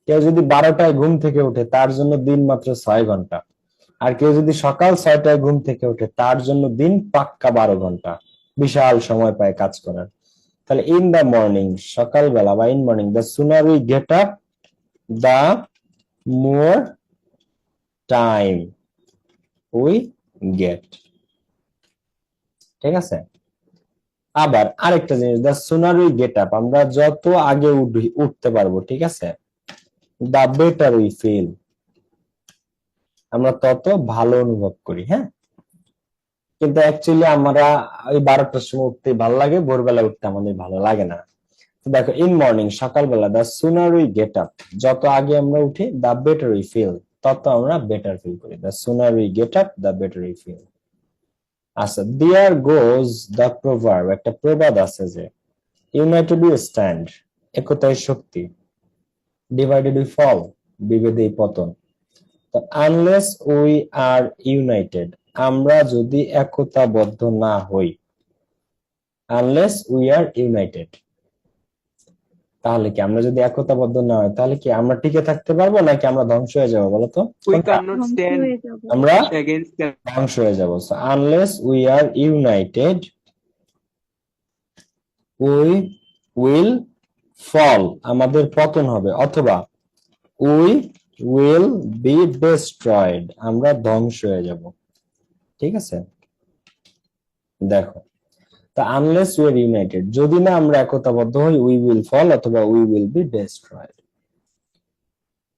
কেউ যদি 12টায় ঘুম থেকে ওঠে তার জন্য দিন মাত্র 6 ঘন্টা, আর কেউ যদি সকাল 6টায় ঘুম থেকে ওঠে তার জন্য দিন পাক্কা 12 ঘন্টা, বিশাল সময় পায় কাজ করার। তাহলে ইন দ্য মর্নিং, সকালবেলা, বা in morning, the sooner we get up, the more time we get. ঠিক আছে, আবার আরেকটা জিনিস, the sooner we get up, আমরা যত আগে উঠতে পারবো, ঠিক আছে, দ্য বেটার উই ফিল, আমরা তত ভালো অনুভব করি। হ্যাঁ, কিন্তু অ্যাকচুয়ালি আমরা ওই 12টার সময় উঠতে ভালো লাগে, ভোরবেলা উঠতে আমাদের ভালো লাগে না। তো দেখো, ইন মর্নিং, সকালবেলা, the sooner we get up, যত আগে আমরা উঠি, দ্য বেটার উই ফিল, তত আমরা বেটার ফিল করি। The sooner we get up, the better we feel. আচ্ছা, দেয়ার গোজ দ্য প্রোভার্ব, একটা প্রবাদ আছে যে ইউনাইটেড উই স্ট্যান্ড, একতায় শক্তি, ডিভাইডেড উই ফল, বিভেদে পতন। তো আনলেস উই আর ইউনাইটেড, আমরা যদি একতাবদ্ধ না হই, আনলেস উই আর ইউনাইটেড, তাহলে কি আমরা যদি একতাবদ্ধ না হয় তাহলে কি আমরা টিকে থাকতে পারবো নাকি আমরা ধ্বংস হয়ে যাবো বলতো? We cannot stand আমরা against them. ধ্বংস হয়ে যাবো। Unless we are united we will fall, আমাদের পতন হবে, অথবা উই উইল বি ডেস্ট্রয়েড, আমরা ধ্বংস হয়ে যাব। ঠিক আছে, দেখো, তা আনলেস উই আর ইউনাইটেড, যদি না আমরা একতাবদ্ধ হই, উই উইল ফল অথবা উই উইল বি ডেস্ট্রয়েড।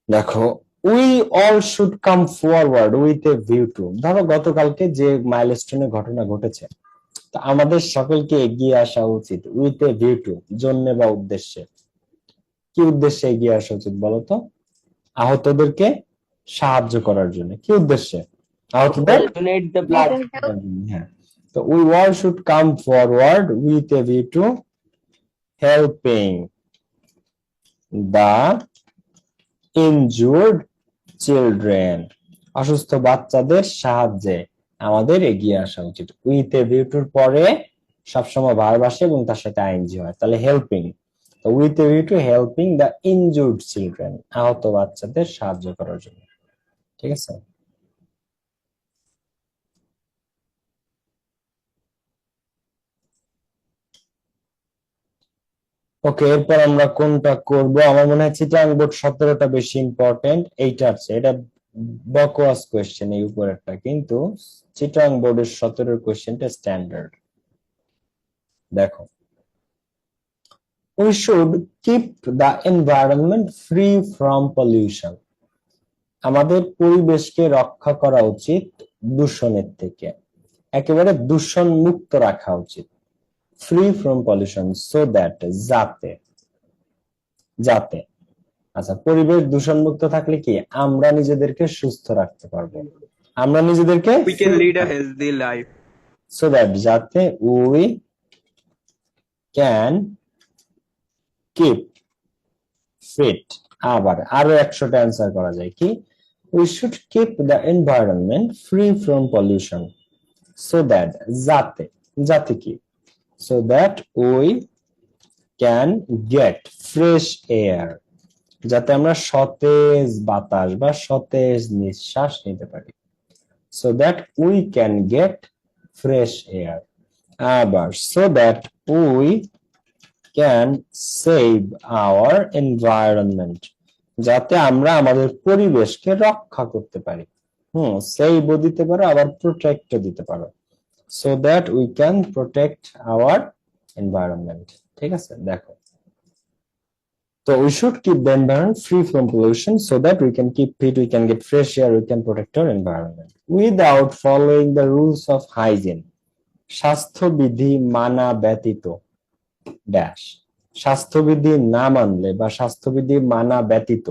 দেখো, we all should come forward with a view to, ধরো গতকালকে যে মাইলস্টোনের ঘটনা ঘটেছে, তা আমাদের সকলকে এগিয়ে আসা উচিত উইথ এ ভিউ টু, জন্য বা উদ্দেশ্যে। কি উদ্দেশ্যে এগিয়ে আসা উচিত বলতো? আহতদেরকে সাহায্য করার জন্য। কি উদ্দেশ্যে? আহতদের Donate the blood. হ্যাঁ, তো we all should come forward with a view to helping the injured children, অসুস্থ বাচ্চাদের সাহায্যে আমাদের এগিয়ে আসা উচিত। উইথ এ ভিউ টুর পরে সবসময় ভার্ব আসে এবং তার সাথে আইএনজি হয়, তাহলে হেল্পিং, তো with a view to helping the injured children, আহত বাচ্চাদের সাহায্য করার জন্য। ঠিক আছে, ওকে, এরপর আমরা কোনটা করব? আমার মনে হয় চিটাং বোর্ড 17টা বেশি ইম্পর্টেন্ট এইটার চেয়ে। এটা বকওয়াস কোয়েশ্চেন এই উপরেরটা, কিন্তু চিটাং বোর্ডের 17 কোয়েশ্চেনটা স্ট্যান্ডার্ড। দেখো, we should keep the environment free from pollution, আমাদের পরিবেশকে রক্ষা করা উচিত দূষণের থেকে, একেবারে দূষণ মুক্ত রাখা উচিত। Free from pollution, so that, যাতে, যাতে, আচ্ছা, পরিবেশ দূষণ মুক্ত থাকলে কি আমরা নিজেদেরকে সুস্থ রাখতে পারবো, আমরা নিজেদেরকে We can lead a healthy life. So that, যাতে উই ক্যান কিপ ফিট, আবার আরো 100টা অ্যান্সার করা যায়। কি, we should keep the environment free from pollution so that, যাতে, যাতে কি, so that we can get fresh air, যাতে আমরা সতেজ বাতাস বা সতেজ নিঃশ্বাস নিতে পারি। So that we can get fresh air, আবার so that we can save our environment, যাতে আমরা আমাদের পরিবেশকে রক্ষা করতে পারি। সেভও দিতে পারো, আবার প্রোটেক্টও দিতে পারো। So that we can protect our environment. ঠিক আছে, দেখো, তো we should keep the environment free from pollution so that we can keep fit, we can get fresh air, we can protect our environment without following the rules of hygiene, স্বাস্থ্যবিধি মানা ব্যতীত dash, স্বাস্থ্যবিধি না মানলে বা স্বাস্থ্যবিধি মানা ব্যতীত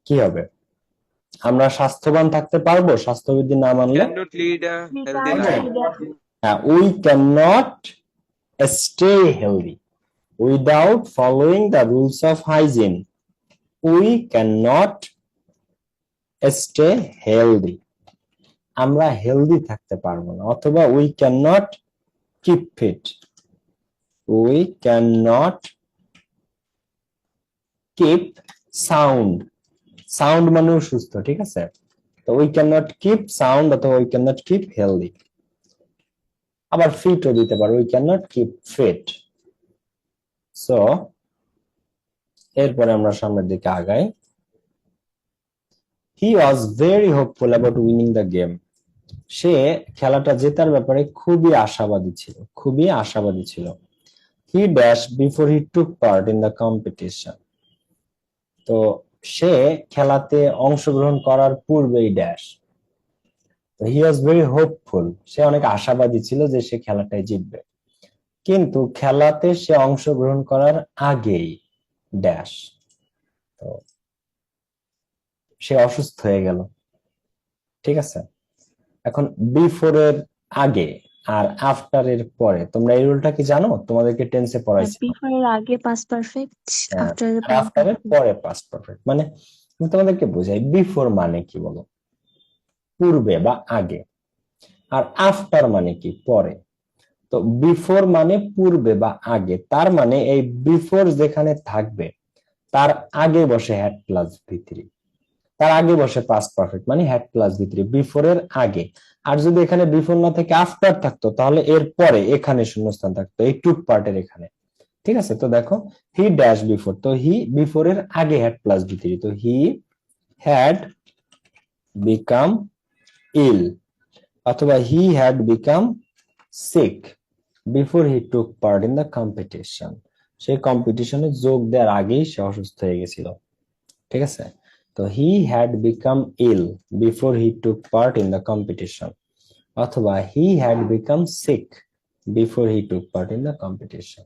কি হবে? আমরা স্বাস্থ্যবান থাকতে পারবো স্বাস্থ্যবিধি না মানলে? Cannot lead a healthy life. We cannot stay healthy without following the rules of hygiene. We cannot stay healthy, আমরা হেলদি থাকতে পারবো না, অথবা we cannot keep fit, we cannot keep sound, sound মানেও সুস্থ। ঠিক আছে, তো we cannot keep sound অথবা we cannot keep healthy, আবার ফিটও দিতে পারো, we cannot keep fit। So এরপরে আমরা সামনের দিকে আগাই। He was very hopeful about winning the game, সে খেলাটা জেতার ব্যাপারে খুবই আশাবাদী ছিল, খুবই আশাবাদী ছিল। He dashed before he took part in the competition, তো সে খেলাতে অংশগ্রহণ করার পূর্বেই dash, he was very hopeful, সে অনেক আশাবাদী ছিল যে সে খেলাটায় জিতবে, কিন্তু খেলাতে সে অংশগ্রহণ করার আগেই ড্যাশ, তো সে অসুস্থ হয়ে গেল। ঠিক আছে, এখন বিফোর এর আগে আর আফটার এর পরে তোমরা এই রুলটা কি জানো? তোমাদেরকে টেন্সে পড়াইছি। বিফোর এর আগে পাস্ট পারফেক্ট, আফটার এর আফটার এর পরে পাস্ট পারফেক্ট। মানে আমি তোমাদেরকে বোঝাই, বিফোর মানে কি বলো? পূর্বে বা আগে। আর আফটার মানে কি? পরে। তো বিফোর মানে পূর্বে বা আগে, তার মানে এই বিফোর যেখানে থাকবে তার আগে বসে হ্যাড প্লাস ভি3, তার আগে বসে পাস্ট পারফেক্ট মানে হ্যাড প্লাস ভি3, বিফোর এর আগে। আর যদি এখানে বিফোর না থেকে আফটার থাকতো তাহলে এর পরে এখানে শূন্যস্থান থাকতো, এই টুক পার্টের এখানে। ঠিক আছে, তো দেখো হি ড্যাশ বিফোর, তো হি বিফোর এর আগে হ্যাড প্লাস ভি থ্রি, তো হি হ্যাড বিকাম ইল, অথবা he had become sick before he took part in the competition, সেই কম্পিটিশনে যোগ দেওয়ার আগেই সে অসুস্থ হয়ে গেছিল। ঠিক আছে, তো he had become ill before he took part in the competition, অথবা he had become sick before he took part in the competition.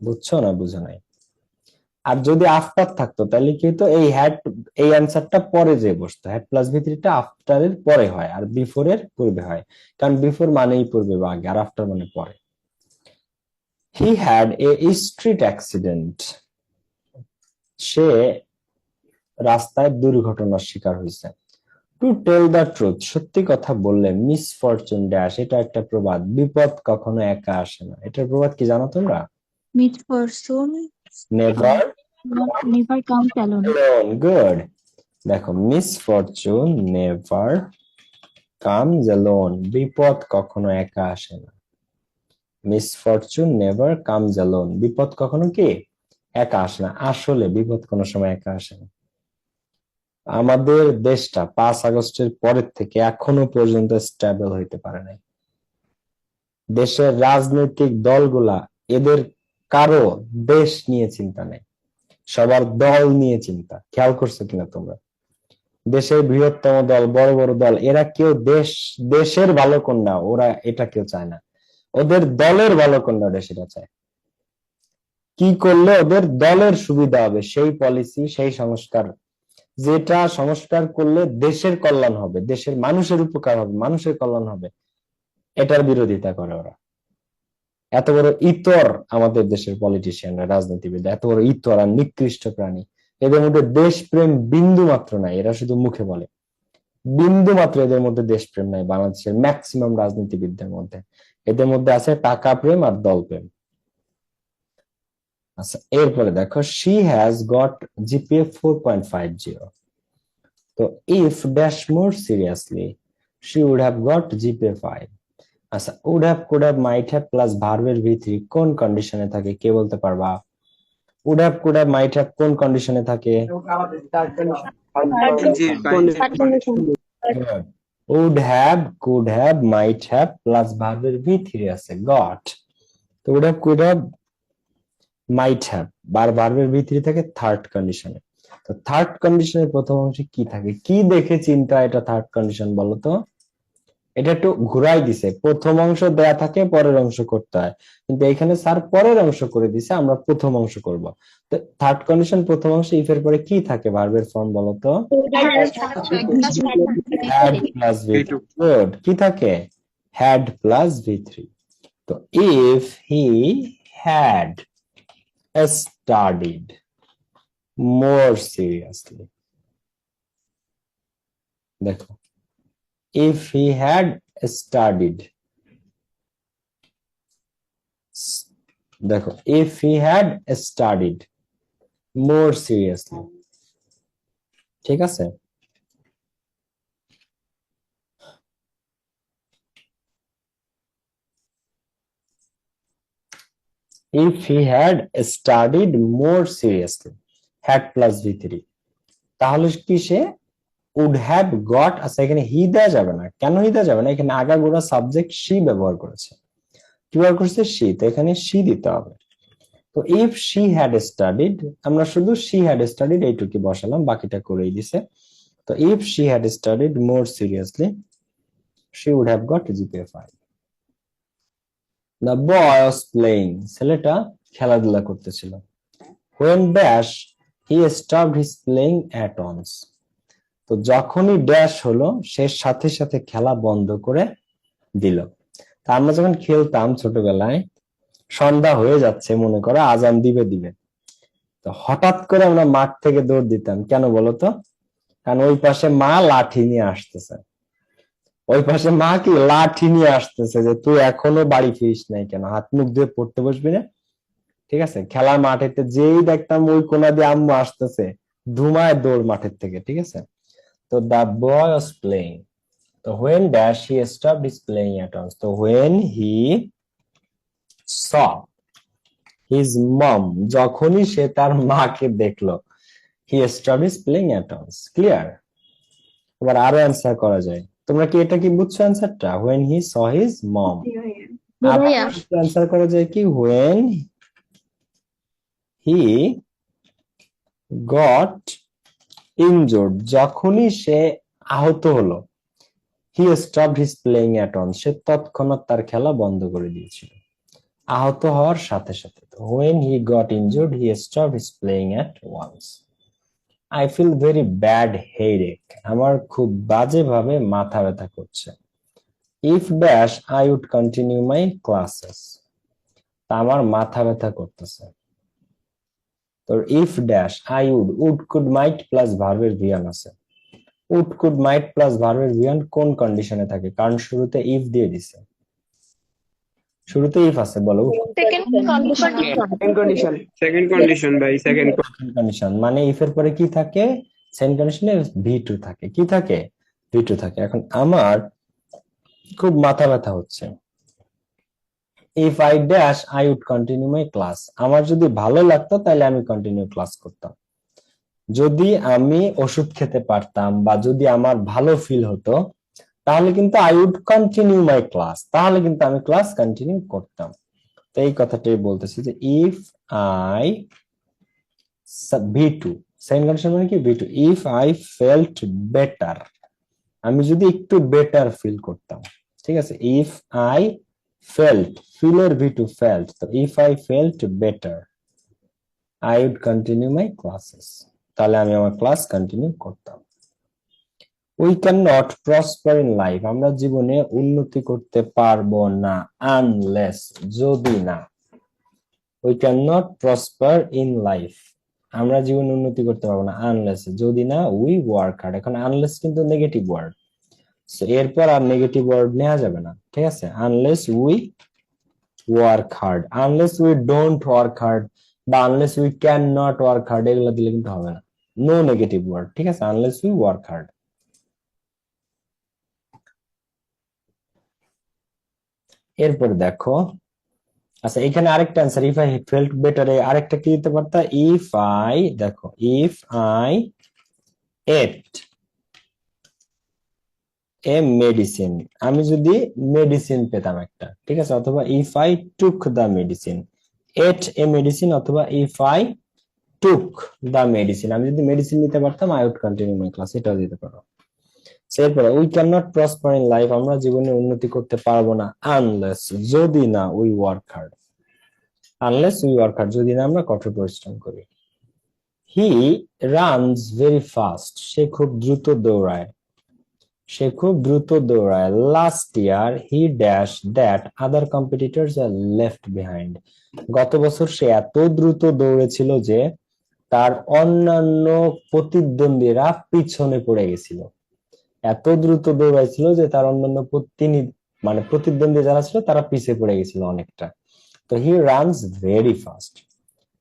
বুঝছো না বুঝো নাই? আর যদি আফটার থাকতো তাহলে কি হতো, এই হ্যাড, এই অ্যান্সারটা পরে যে বসতো, হ্যাড প্লাস ভি থ্রিটা আফটার এর পরে হয় আর বিফোর এর পূর্বে হয়, কারণ বিফোর মানেই পূর্বে বা আগে, আর আফটার মানে পরে। He had a street accident, সে রাস্তায় দুর্ঘটনার শিকার হয়েছে। টু টেল দ্য ট্রুথ, সত্যি কথা বললে, মিসফরচুন ড্যাশ, এটা একটা প্রবাদ, বিপদ কখনো একা আসে না। এটার প্রবাদ কি জানো তোমরা? Misfortune never never comes alone. Alone, good. দেখো মিসফরচুন নেভার কামস অ্যালোন, বিপদ কখনো একা আসে না। মিসফরচুন নেভার কামস অ্যালোন, বিপদ কখনো কি একা আসে না। আসলে বিপদ কোনো সময় একা আসে না। আমাদের দেশটা 5 আগস্টের পরের থেকে এখনো পর্যন্ত স্টেবল হইতে পারে নাই। দেশের রাজনৈতিক দলগুলা, এদের কারো দেশ নিয়ে চিন্তা নেই, সবার দল নিয়ে চিন্তা। খেয়াল করছো কিনা তোমরা? দেশের বৃহত্তম দল, বড় বড় দল, এরা কেউ দেশের ভালো কোনটা ওরা এটা কেউ চায় না, ওদের দলের ভালো কোনটা ওরা সেটা চায়। কি করলে ওদের দলের সুবিধা হবে সেই পলিসি, সেই সংস্কার, যেটা সংস্কার করলে দেশের কল্যাণ হবে, দেশের মানুষের উপকার হবে, মানুষের কল্যাণ হবে, এটার বিরোধিতা করে ওরা। এত বড় ইতর আমাদের দেশের পলিটিশিয়ানরা, রাজনীতিবিদ এত বড় ইতর আর নিকৃষ্ট প্রাণী, এদের মধ্যে দেশপ্রেম বিন্দু মাত্র নাই। এরা শুধু মুখে বলে, বিন্দু মাত্র এদের মধ্যে দেশপ্রেম নাই। বাংলাদেশের ম্যাক্সিমাম রাজনীতিবিদদের মধ্যে এদের মধ্যে আছে টাকা প্রেম আর দল প্রেম। আচ্ছা, এরপরে দেখো শি হ্যাজ গট জিপিএ 4.50, তো if dash more seriously she would have got GPA 5। আচ্ছা, would have, could have, might have plus ভার্বের ভি থ্রি কোন কন্ডিশনে থাকে কে বলতে পারবা? Would have, could have, might have কোন কন্ডিশনে থাকে? Would have, could have, might have plus ভার্বের ভি থ্রি আছে গট, তো would have, could have, might have বার ভার্বের ভি থ্রি থাকে থার্ড কন্ডিশনে। তো থার্ড কন্ডিশনের প্রথম অংশে কি থাকে, কি দেখে চিন্তা এটা থার্ড কন্ডিশন বলো তো? এটা একটু ঘুরাই দিছে, প্রথম অংশ দেয়া থাকে পরের অংশ করতে হয়, কিন্তু এখানে স্যার পরের অংশ করে দিছে, আমরা প্রথম অংশ করব। তো থার্ড কন্ডিশন প্রথম অংশ ইফ এর পরে কি থাকে ভার্বের ফর্ম বলো তো? Had plus V three, good, কি থাকে? Had plus V three. তো if he had studied more seriously, দেখো if he had studied, দেখো if he had studied more seriously, ঠিক আছে? if he had studied more seriously, had plus v3, তাহলে কি সে would have got, আচ্ছা এখানে হি দেওয়া যাবে না, কেন হি দেওয়া যাবে না? এখানে আগাগোড়া সাবজেক্ট শি ব্যবহার করেছে, কি ব্যবহার করেছে? শি, তো এখানে শি দিতে হবে। তো ইফ শি হ্যাড স্টাডিড, আমরা শুধু শি হ্যাড স্টাডিড এইটুকু বসালাম, বাকিটা করেই দিছে। তো if she had studied more seriously she would have got GPA 5। The boy was playing, ছেলেটা খেলাধুলা করতেছিল। When dash he stopped his playing at once, তো যখনই ড্যাশ হলো সে সাথে সাথে খেলা বন্ধ করে দিল। তা আমরা যখন খেলতাম ছোটবেলায়, সন্ধ্যা হয়ে যাচ্ছে মনে করো, আজান দিবে, তো হঠাৎ করে আমরা মাঠ থেকে দৌড় দিতাম, কেন বলতো? কারণ ওই পাশে মা লাঠি নিয়ে আসতেছে, ওই পাশে মা কি লাঠি নিয়ে আসতেছে যে তুই এখনো বাড়ি ফিরিস নাই কেন, হাত মুখ দিয়ে পড়তে বসবি না। ঠিক আছে, খেলার মাঠেতে যেই দেখতাম ওই কোনা দিয়ে আম্মু আসতেছে, ধুমায় দৌড় মাঠের থেকে। ঠিক আছে, তো দ্য বয় ওয়াজ প্লেইং, তো when dash he stopped his playing at once, তো when he saw, his mom, যখনই সে তার মাকে দেখলো, he stopped his playing at once. Clear? এবার আরো অ্যান্সার করা যায়। তোমরা কি এটা কি বুঝছো অ্যান্সারটা? When he saw his mom. ভাইয়া অ্যান্সার করা যায় কি হোয়েন হি গট ইনজোর্ড, যখনই সে আহত হলো, he stopped his playing at once, সে তৎক্ষণাৎ তার খেলা বন্ধ করে দিয়েছিল আহত হওয়ার সাথে সাথে। When he got injured he stopped his playing at once. I feel very bad headache, আমার খুব বাজে ভাবে মাথা ব্যথা করছে। If dash I would continue my classes, আমার মাথা ব্যথা করতেছে। তো if dash I would could might plus ভার্বের ভিয়ান আছে। উড কুড মাইট প্লাস ভার্বের ভিয়ান কোন কন্ডিশনে থাকে? কারণ শুরুতে ইফ দিয়ে দিছে, শুরুতে ইফ আছে, বলো। Second condition Second condition by second. Condition মানে ইফ এর পরে কি থাকে? সেকেন্ড কন্ডিশনে V2 থাকে। কি থাকে? V2 থাকে। এখন আমার খুব মাথা ব্যথা হচ্ছে। If I dash I would continue my class, আমার যদি ভালো লাগতো তাহলে আমি কন্টিনিউ ক্লাস করতাম। যদি আমি ওষুধ খেতে পারতাম বা যদি আমার ভালো ফিল হতো তাহলে কিন্তু I would continue my class, তাহলে কিন্তু আমি ক্লাস কন্টিনিউ করতাম। তো এই কথাটাই বলতেছি যে if I V2, second condition মানে কি? V2, if I felt better, আমি যদি একটু বেটার ফিল করতাম। ঠিক আছে? ইফ আই ফেল্ট, ফিলের V2 ফেল্ট, তো if I felt better I would continue my classes, তাহলে আমি আমার ক্লাস কন্টিনিউ করতাম। We can not prosper in life, আমরা জীবনে উন্নতি করতে পারবো না আনলেস, যদি না। We can not prosper in life, আমরা জীবনে উন্নতি করতে পারবো না আনলেস, যদি না উই ওয়ার্ক হার্ড। এখন আনলেস কিন্তু নেগেটিভ ওয়ার্ড, এরপর আর নেগেটিভ ওয়ার্ড নেওয়া যাবে না। ঠিক আছে? Unless we work hard, unless we don't work hard বা unless we can not work hard, এগুলো দিলে কিন্তু হবে না। No negative word. ঠিক আছে? Unless we work hard. এরপর দেখো, আচ্ছা এখানে আরেকটা answer, if I felt better, আরেকটা কি দিতে পারতা? ইফ আই, দেখো, if I ate a medicine, আমি যদি মেডিসিন পেতাম একটা। ঠিক আছে? অথবা if I took the medicine, ate a medicine, অথবা if I took the medicine, আমি যদি মেডিসিন নিতে পারতাম I would continue my class, এটাও দিতে পারো। এরপরে we can not prosper in life, আমরা জীবনে উন্নতি করতে পারবো না আনলেস, যদি না we work hard, unless we work hard, যদি না আমরা কঠোর পরিশ্রম করি। হি রানস ভেরি ফাস্ট, সে খুব দ্রুত দৌড়ায়, সে খুব দ্রুত দৌড়ায়। Last year he dash that other competitors are left behind, গত বছর সে এত দ্রুত দৌড়েছিল যে তার অন্যান্য প্রতিদ্বন্দ্বীরা পিছনে পড়ে গেছিল। এত দ্রুত দৌড়াইছিল যে তার অন্যান্য মানে প্রতিদ্বন্দ্বী যারা ছিল তারা পিছিয়ে পড়ে গেছিল অনেকটা। তো হি রানস ভেরি ফাস্ট,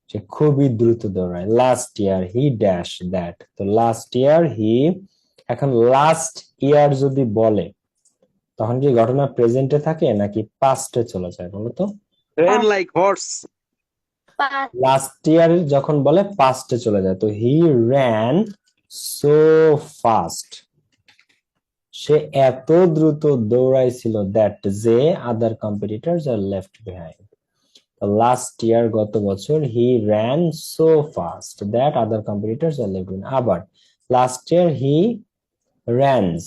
সে খুবই দ্রুত দৌড়ায়। Last year he dash that, তো লাস্ট ইয়ার হি, এখন লাস্ট ইয়ার যদি বলে তখন কি ঘটনা প্রেজেন্টে থাকে নাকি পাস্টে চলে যায় বলো তো? Ran like horse. Last year যখন বলে পাস্টে চলে যায়, তো হি র্যান সো ফাস্ট, সে এত দ্রুত দৌড়াইছিল দ্যাট যে other competitors are left behind. Last year গত বছর he ran so fast that other competitors are left behind. আবার last year he runs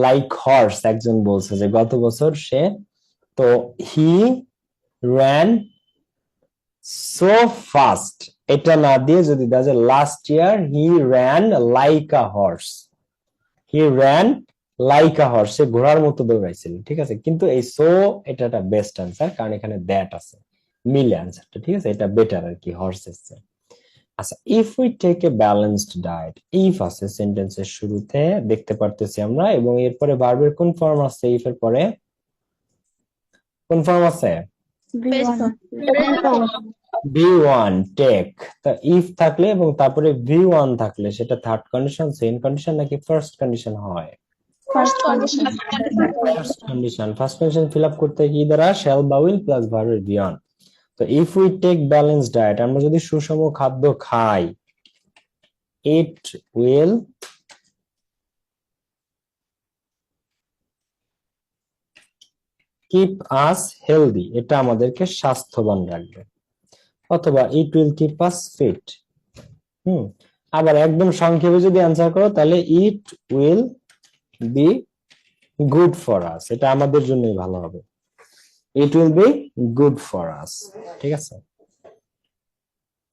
like horse, একজন বলছে যে গত বছর সে, তো হি র্যান সো ফাস্ট, এটা না দিয়ে যদি দেওয়া যায় last year he ran like a horse, he ran like a horse, সে ঘোড়ার মতো দৌড়াইছিল। ঠিক আছে? কিন্তু এই সো এটা একটা বেস্ট অ্যান্সার, কারণ এখানে দ্যাট আছে, মিলে অ্যান্সারটা। ঠিক আছে? এটা বেটার আর কি হর্স এসছে। আচ্ছা, if we take a balanced diet, if আছে সেন্টেন্সের শুরুতে দেখতে পারতেছি আমরা, এবং এরপরে ভার্বের কোন ফর্ম আছে? ইফ এর পরে কোন ফর্ম আছে? V1 take. তা ইফ থাকলে এবং তারপরে V1 থাকলে সেটা থার্ড কন্ডিশন, সেকেন্ড কন্ডিশন নাকি ফার্স্ট কন্ডিশন হয়? First condition. First condition fill up করতে কি দ্বারা শ্যাল বা উইল প্লাস ভার্বের বিয়ন। তো if we take balance diet, আমরা যদি সুষম খাদ্য খাই, it will keep us healthy, এটা আমাদেরকে স্বাস্থ্যবান রাখবে, অথবা it will keep us fit. আবার একদম সংক্ষেপে যদি অ্যান্সার করো তাহলে it will be good for us, এটা আমাদের জন্যই ভালো হবে। It will be good for us, ঠিক আছে।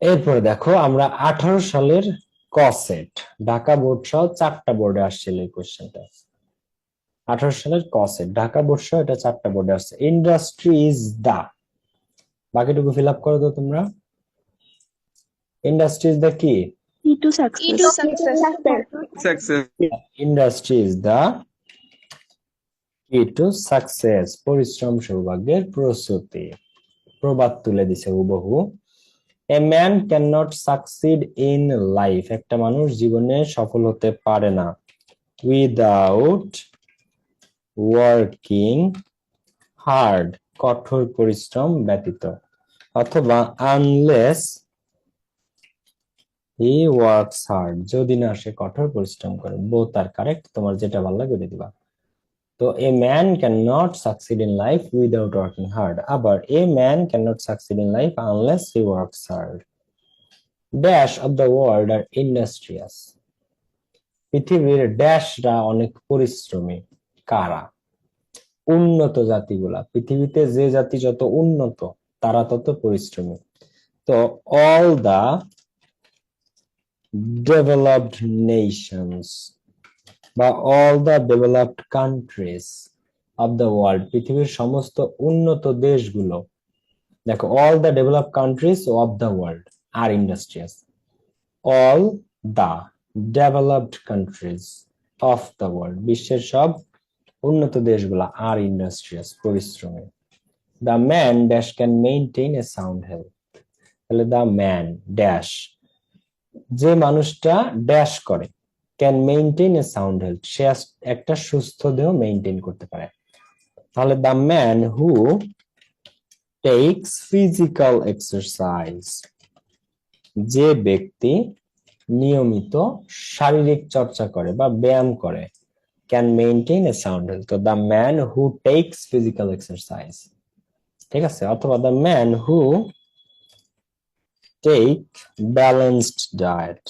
এরপরে দেখো আমরা 18 সালের ক সেট, ঢাকা বোর্ড সহ 4টা বোর্ডে আসছিল এই কোশ্চেনটা। 18 সালের ক সেট ঢাকা বোর্ড সহ এটা 4টা বোর্ডে আসছে। ইন্ডাস্ট্রি ইজ দা, বাকিটুকু ফিল আপ করো তো তোমরা। ইন্ডাস্ট্রি ইজ দা কি? Key to success. Success. Industry is the key to success, পরিশ্রম সৌভাগ্যের প্রস্তুতি। প্রবাদ তুলে দিছে হুবহু। এ man can not succeed in life, একটা মানুষ জীবনে সফল হতে পারে না উইদাউট ওয়ার্কিং হার্ড, কঠোর পরিশ্রম ব্যতীত, অথবা আনলেস হি ওয়ার্কস হার্ড, যদি না সে কঠোর পরিশ্রম করে। বোথ আর কারেক্ট, তোমার যেটা ভালো লাগে ওটা দিবা। তো a man can not succeed in life without working hard, আবার a man can not succeed in life unless he works hard. Dash of the world are industrious, পৃথিবীর ড্যাশরা অনেক পরিশ্রমী। কারা? উন্নত জাতিগুলা, পৃথিবীতে যে জাতি যত উন্নত তারা তত পরিশ্রমী। তো অল দা ডেভেলপড নেশনস বা all the developed countries of the world, পৃথিবীর সমস্ত উন্নত দেশগুলো, দেখো all the developed countries of the world are industrious, all the developed countries of the world, বিশ্বের সব উন্নত দেশগুলা আর ইন্ডাস্ট্রিয়াস, পরিশ্রমী। The man dash can maintain a sound health, তাহলে দ্য ম্যান ড্যাশ, যে মানুষটা ড্যাশ করে, can maintain a sound health, সে একটা সুস্থ দেহ মেইনটেইন করতে পারে। তাহলে the man who takes physical exercise, যে ব্যক্তি নিয়মিত শারীরিক চর্চা করে বা ব্যায়াম করে, can maintain a sound health. তো the man who takes physical exercise, ঠিক আছে। অথবা the man who take balanced diet,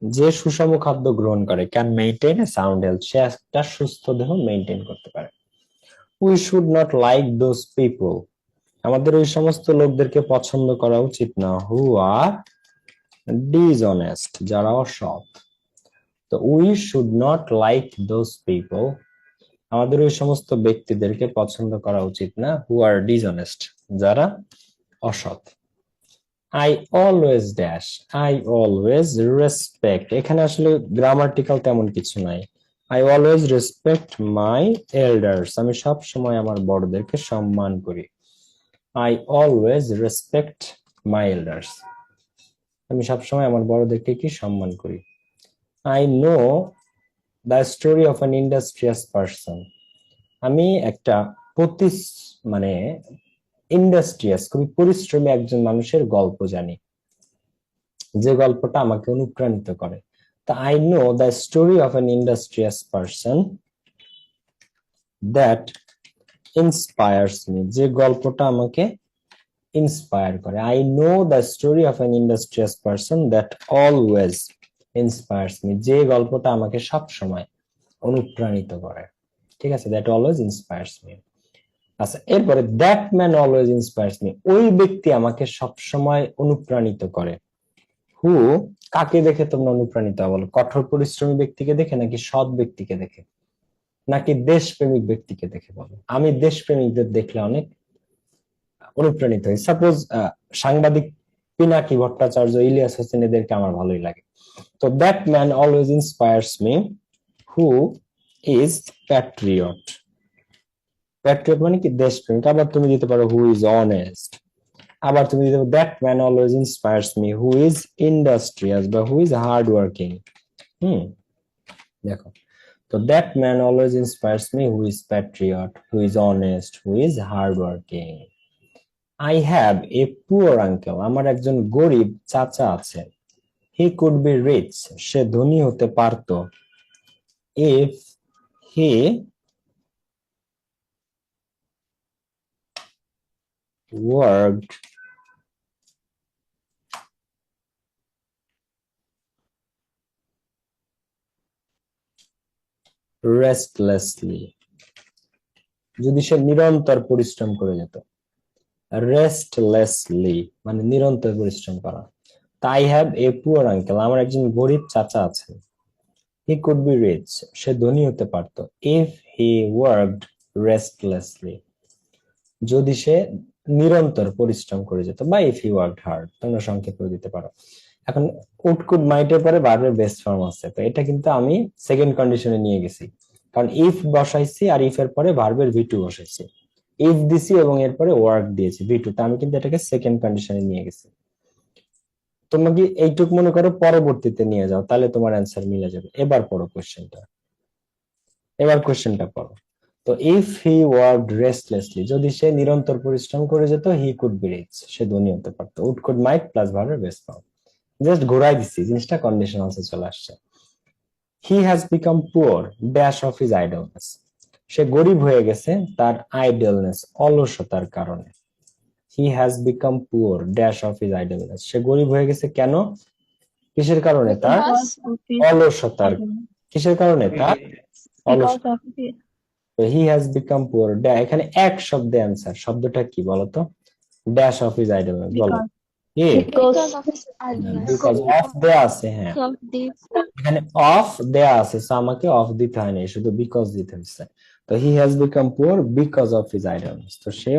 যে সুষম খাদ্য গ্রহণ করে, can maintain a sound health, সে একটা সুস্থ দেহ মেইনটেইন করতে পারে। We should not like those people, আমাদের ওই সমস্ত লোকদেরকে পছন্দ করা উচিত না, হু আর ডিসঅনেস্ট, যারা অসৎ। তো we should not like those people, আমাদের ওই সমস্ত ব্যক্তিদেরকে পছন্দ করা উচিত না, হু আর ডিসঅনেস্ট, যারা অসৎ। I always dash, I always respect, এখানে আসলে গ্রামাটিক্যাল তেমন কিছু নাই। I always respect my elders, আমি সব সময় আমার বড়দেরকে সম্মান করি। I always respect my elders, আমি সবসময় আমার বড়দেরকে কি সম্মান করি। I know the story of an industrious person, আমি একটা মানে ইন্ডাস্ট্রিয়াস, খুবই পরিশ্রমী একজন মানুষের গল্প জানি, যে গল্পটা আমাকে অনুপ্রাণিত করে। তা I know the story of an industrious person that inspires me, যে গল্পটা আমাকে ইন্সপায়ার করে। I know the story of an industrious person that always inspires me, যে গল্পটা আমাকে সব সময় অনুপ্রাণিত করে, ঠিক আছে। That always inspires me. আচ্ছা, এরপরে that man always inspires me, ওই ব্যক্তি আমাকে সব সময় অনুপ্রাণিত করে। হু, কাকে দেখে তোমরা অনুপ্রাণিত বলো? কঠোর পরিশ্রমী ব্যক্তিকে দেখে, নাকি সৎ ব্যক্তিকে দেখে, নাকি দেশপ্রেমিক ব্যক্তিকে দেখে? বলো। আমি দেশপ্রেমিকদের দেখলে অনেক অনুপ্রাণিত হই। সাপোজ সাংবাদিক পিনাকি ভট্টাচার্য, ইলিয়াস হোসেন, এদেরকে আমার ভালোই লাগে। তো that man always inspires me who is Patriot, Patriot মানে কি? দেশপ্রেমিক। আবার তুমি দিতে পারো হু ইজ অনেস্ট, আবার তুমি দিতে পারো that man always inspires me who is industrious বা হু ইজ হার্ড ওয়ার্কিং। দেখো, তো that man always inspires me who is Patriot, who is honest, who is hard working. I have a poor uncle, আমার একজন গরিব চাচা আছেন। হি could be rich, সে ধনী হতে পারতো। ইফ হি worked restlessly, যদি সে নিরন্তর পরিশ্রম করে যেত। রেস্টলেসলি মানে নিরন্তর পরিশ্রম করা। তাই হ্যাভ এ পুয়ার আঙ্কেল, আমার একজন গরিব চাচা আছেন। হি কুড বি রিচ, সে ধনী হতে পারতো। ইফ হি ওয়ার্কড রেস্টলেসলি, যদি সে নিরন্তর পরিশ্রম করে যেত, বা ইফ হি ওয়ার্কড হার্ড, তোমরা সংক্ষেপে দিতে পারো। এখন উড কুড মাইটের পরে ভার্বের বেস্ট ফর্ম আছে, তো এটা কিন্তু আমি সেকেন্ড কন্ডিশনে নিয়ে গেছি, কারণ ইফ বসাইছি আর ইফ এর পরে ভার্বের ভি2 বসাইছি। ইফ দিছি এবং এরপরে ওয়ার্ক দিয়েছি ভি2, তা আমি কিন্তু এটাকে সেকেন্ড কন্ডিশনে নিয়ে গেছি। তোমরা কি এইটুক মনে করো পরবর্তীতে নিয়ে যাও, তাহলে তোমার অ্যান্সার মিলে যাবে। এবার পড়ো কোশ্চেনটা পড়ো। তো ইফ হি ওয়ার্কড রেস্টলেসলি, যদি সে নিরন্তর পরিশ্রম করে যেত, হি কুড বি রিচ, সে ধনী হতে পারতো। উড কুড মাইট প্লাস ভার্বের বেস্ট ফর্ম, জাস্ট ঘোরাই দিচ্ছি, জিনিসটা কন্ডিশনালসে চলে আসছে। He has become poor dash of his idleness, সে গরিব হয়ে গেছে তার আইডলনেস অলসতার কারণে। He has become poor dash of his idleness, সে গরিব হয়ে গেছে কেন, কিসের কারণে, তার অলসতার, কিসের কারণে, তার অলসতা। হি হ্যাজ বিকাম পুয়ার, এখানে এক শব্দে অ্যান্সার, শব্দটা কি বলতো, ড্যাশ অফ হিজ আইডলনেস, বলো। Because of his idleness. Because of দেয়া আছে, হ্যাঁ Of this. এখানে অফ দেয়া আছে, সো আমাকে অফ দিতে হয় না, শুধু বিকজ দিতে হচ্ছে। তো হি has become poor because of his idleness, তো সে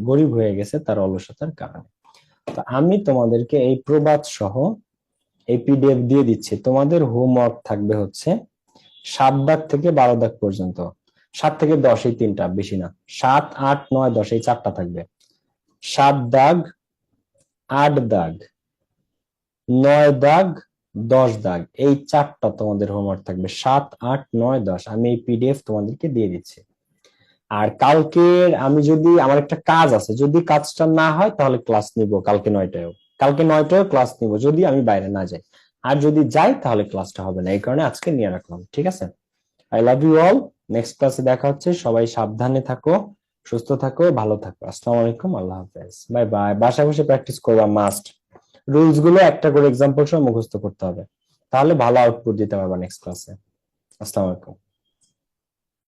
গরিব হয়ে গেছে তার অলসতার কারণে। তো আমি তোমাদেরকে এই প্রবাদ সহ এই পিডিএফ দিয়ে দিচ্ছি। তোমাদের হোমওয়ার্ক থাকবে হচ্ছে 7 দাগ থেকে 12 দাগ পর্যন্ত, 7 থেকে 10, এই 3টা, বেশি না। 7, 8, 9, 10 এই 4টা থাকবে। 7 দাগ, 8 দাগ, 9 দাগ, 10 দাগ, এই 4টা তোমাদের হোমওয়ার্ক থাকবে। 7, 8, 9, 10 আমি এই পিডিএফ তোমাদেরকে দিয়ে দিচ্ছি। আর কালকের আমি যদি, আমার একটা কাজ আছে, যদি কাজটা না হয় তাহলে ক্লাস নিব কালকে 9টায়ও ক্লাস নিব, যদি আমি বাইরে না যাই। আর যদি যাই তাহলে ক্লাসটা হবে না, এই কারণে আজকে নিয়ে রাখলাম। ঠিক আছে, I love you all. Next ক্লাসে দেখা হচ্ছে। সবাই সাবধানে থাকো, সুস্থ থাকো, ভালো থাকো। আসসালামু আলাইকুম, আল্লাহ হাফেজ, বাই বাই। বাসায় বসে প্র্যাকটিস করবা মাস্ট। রুলস গুলো একটা করে এক্সাম্পল সহ মুখস্থ করতে হবে, তাহলে ভালো আউটপুট দিতে পারবা নেক্সট ক্লাসে। আসসালামু আলাইকুম।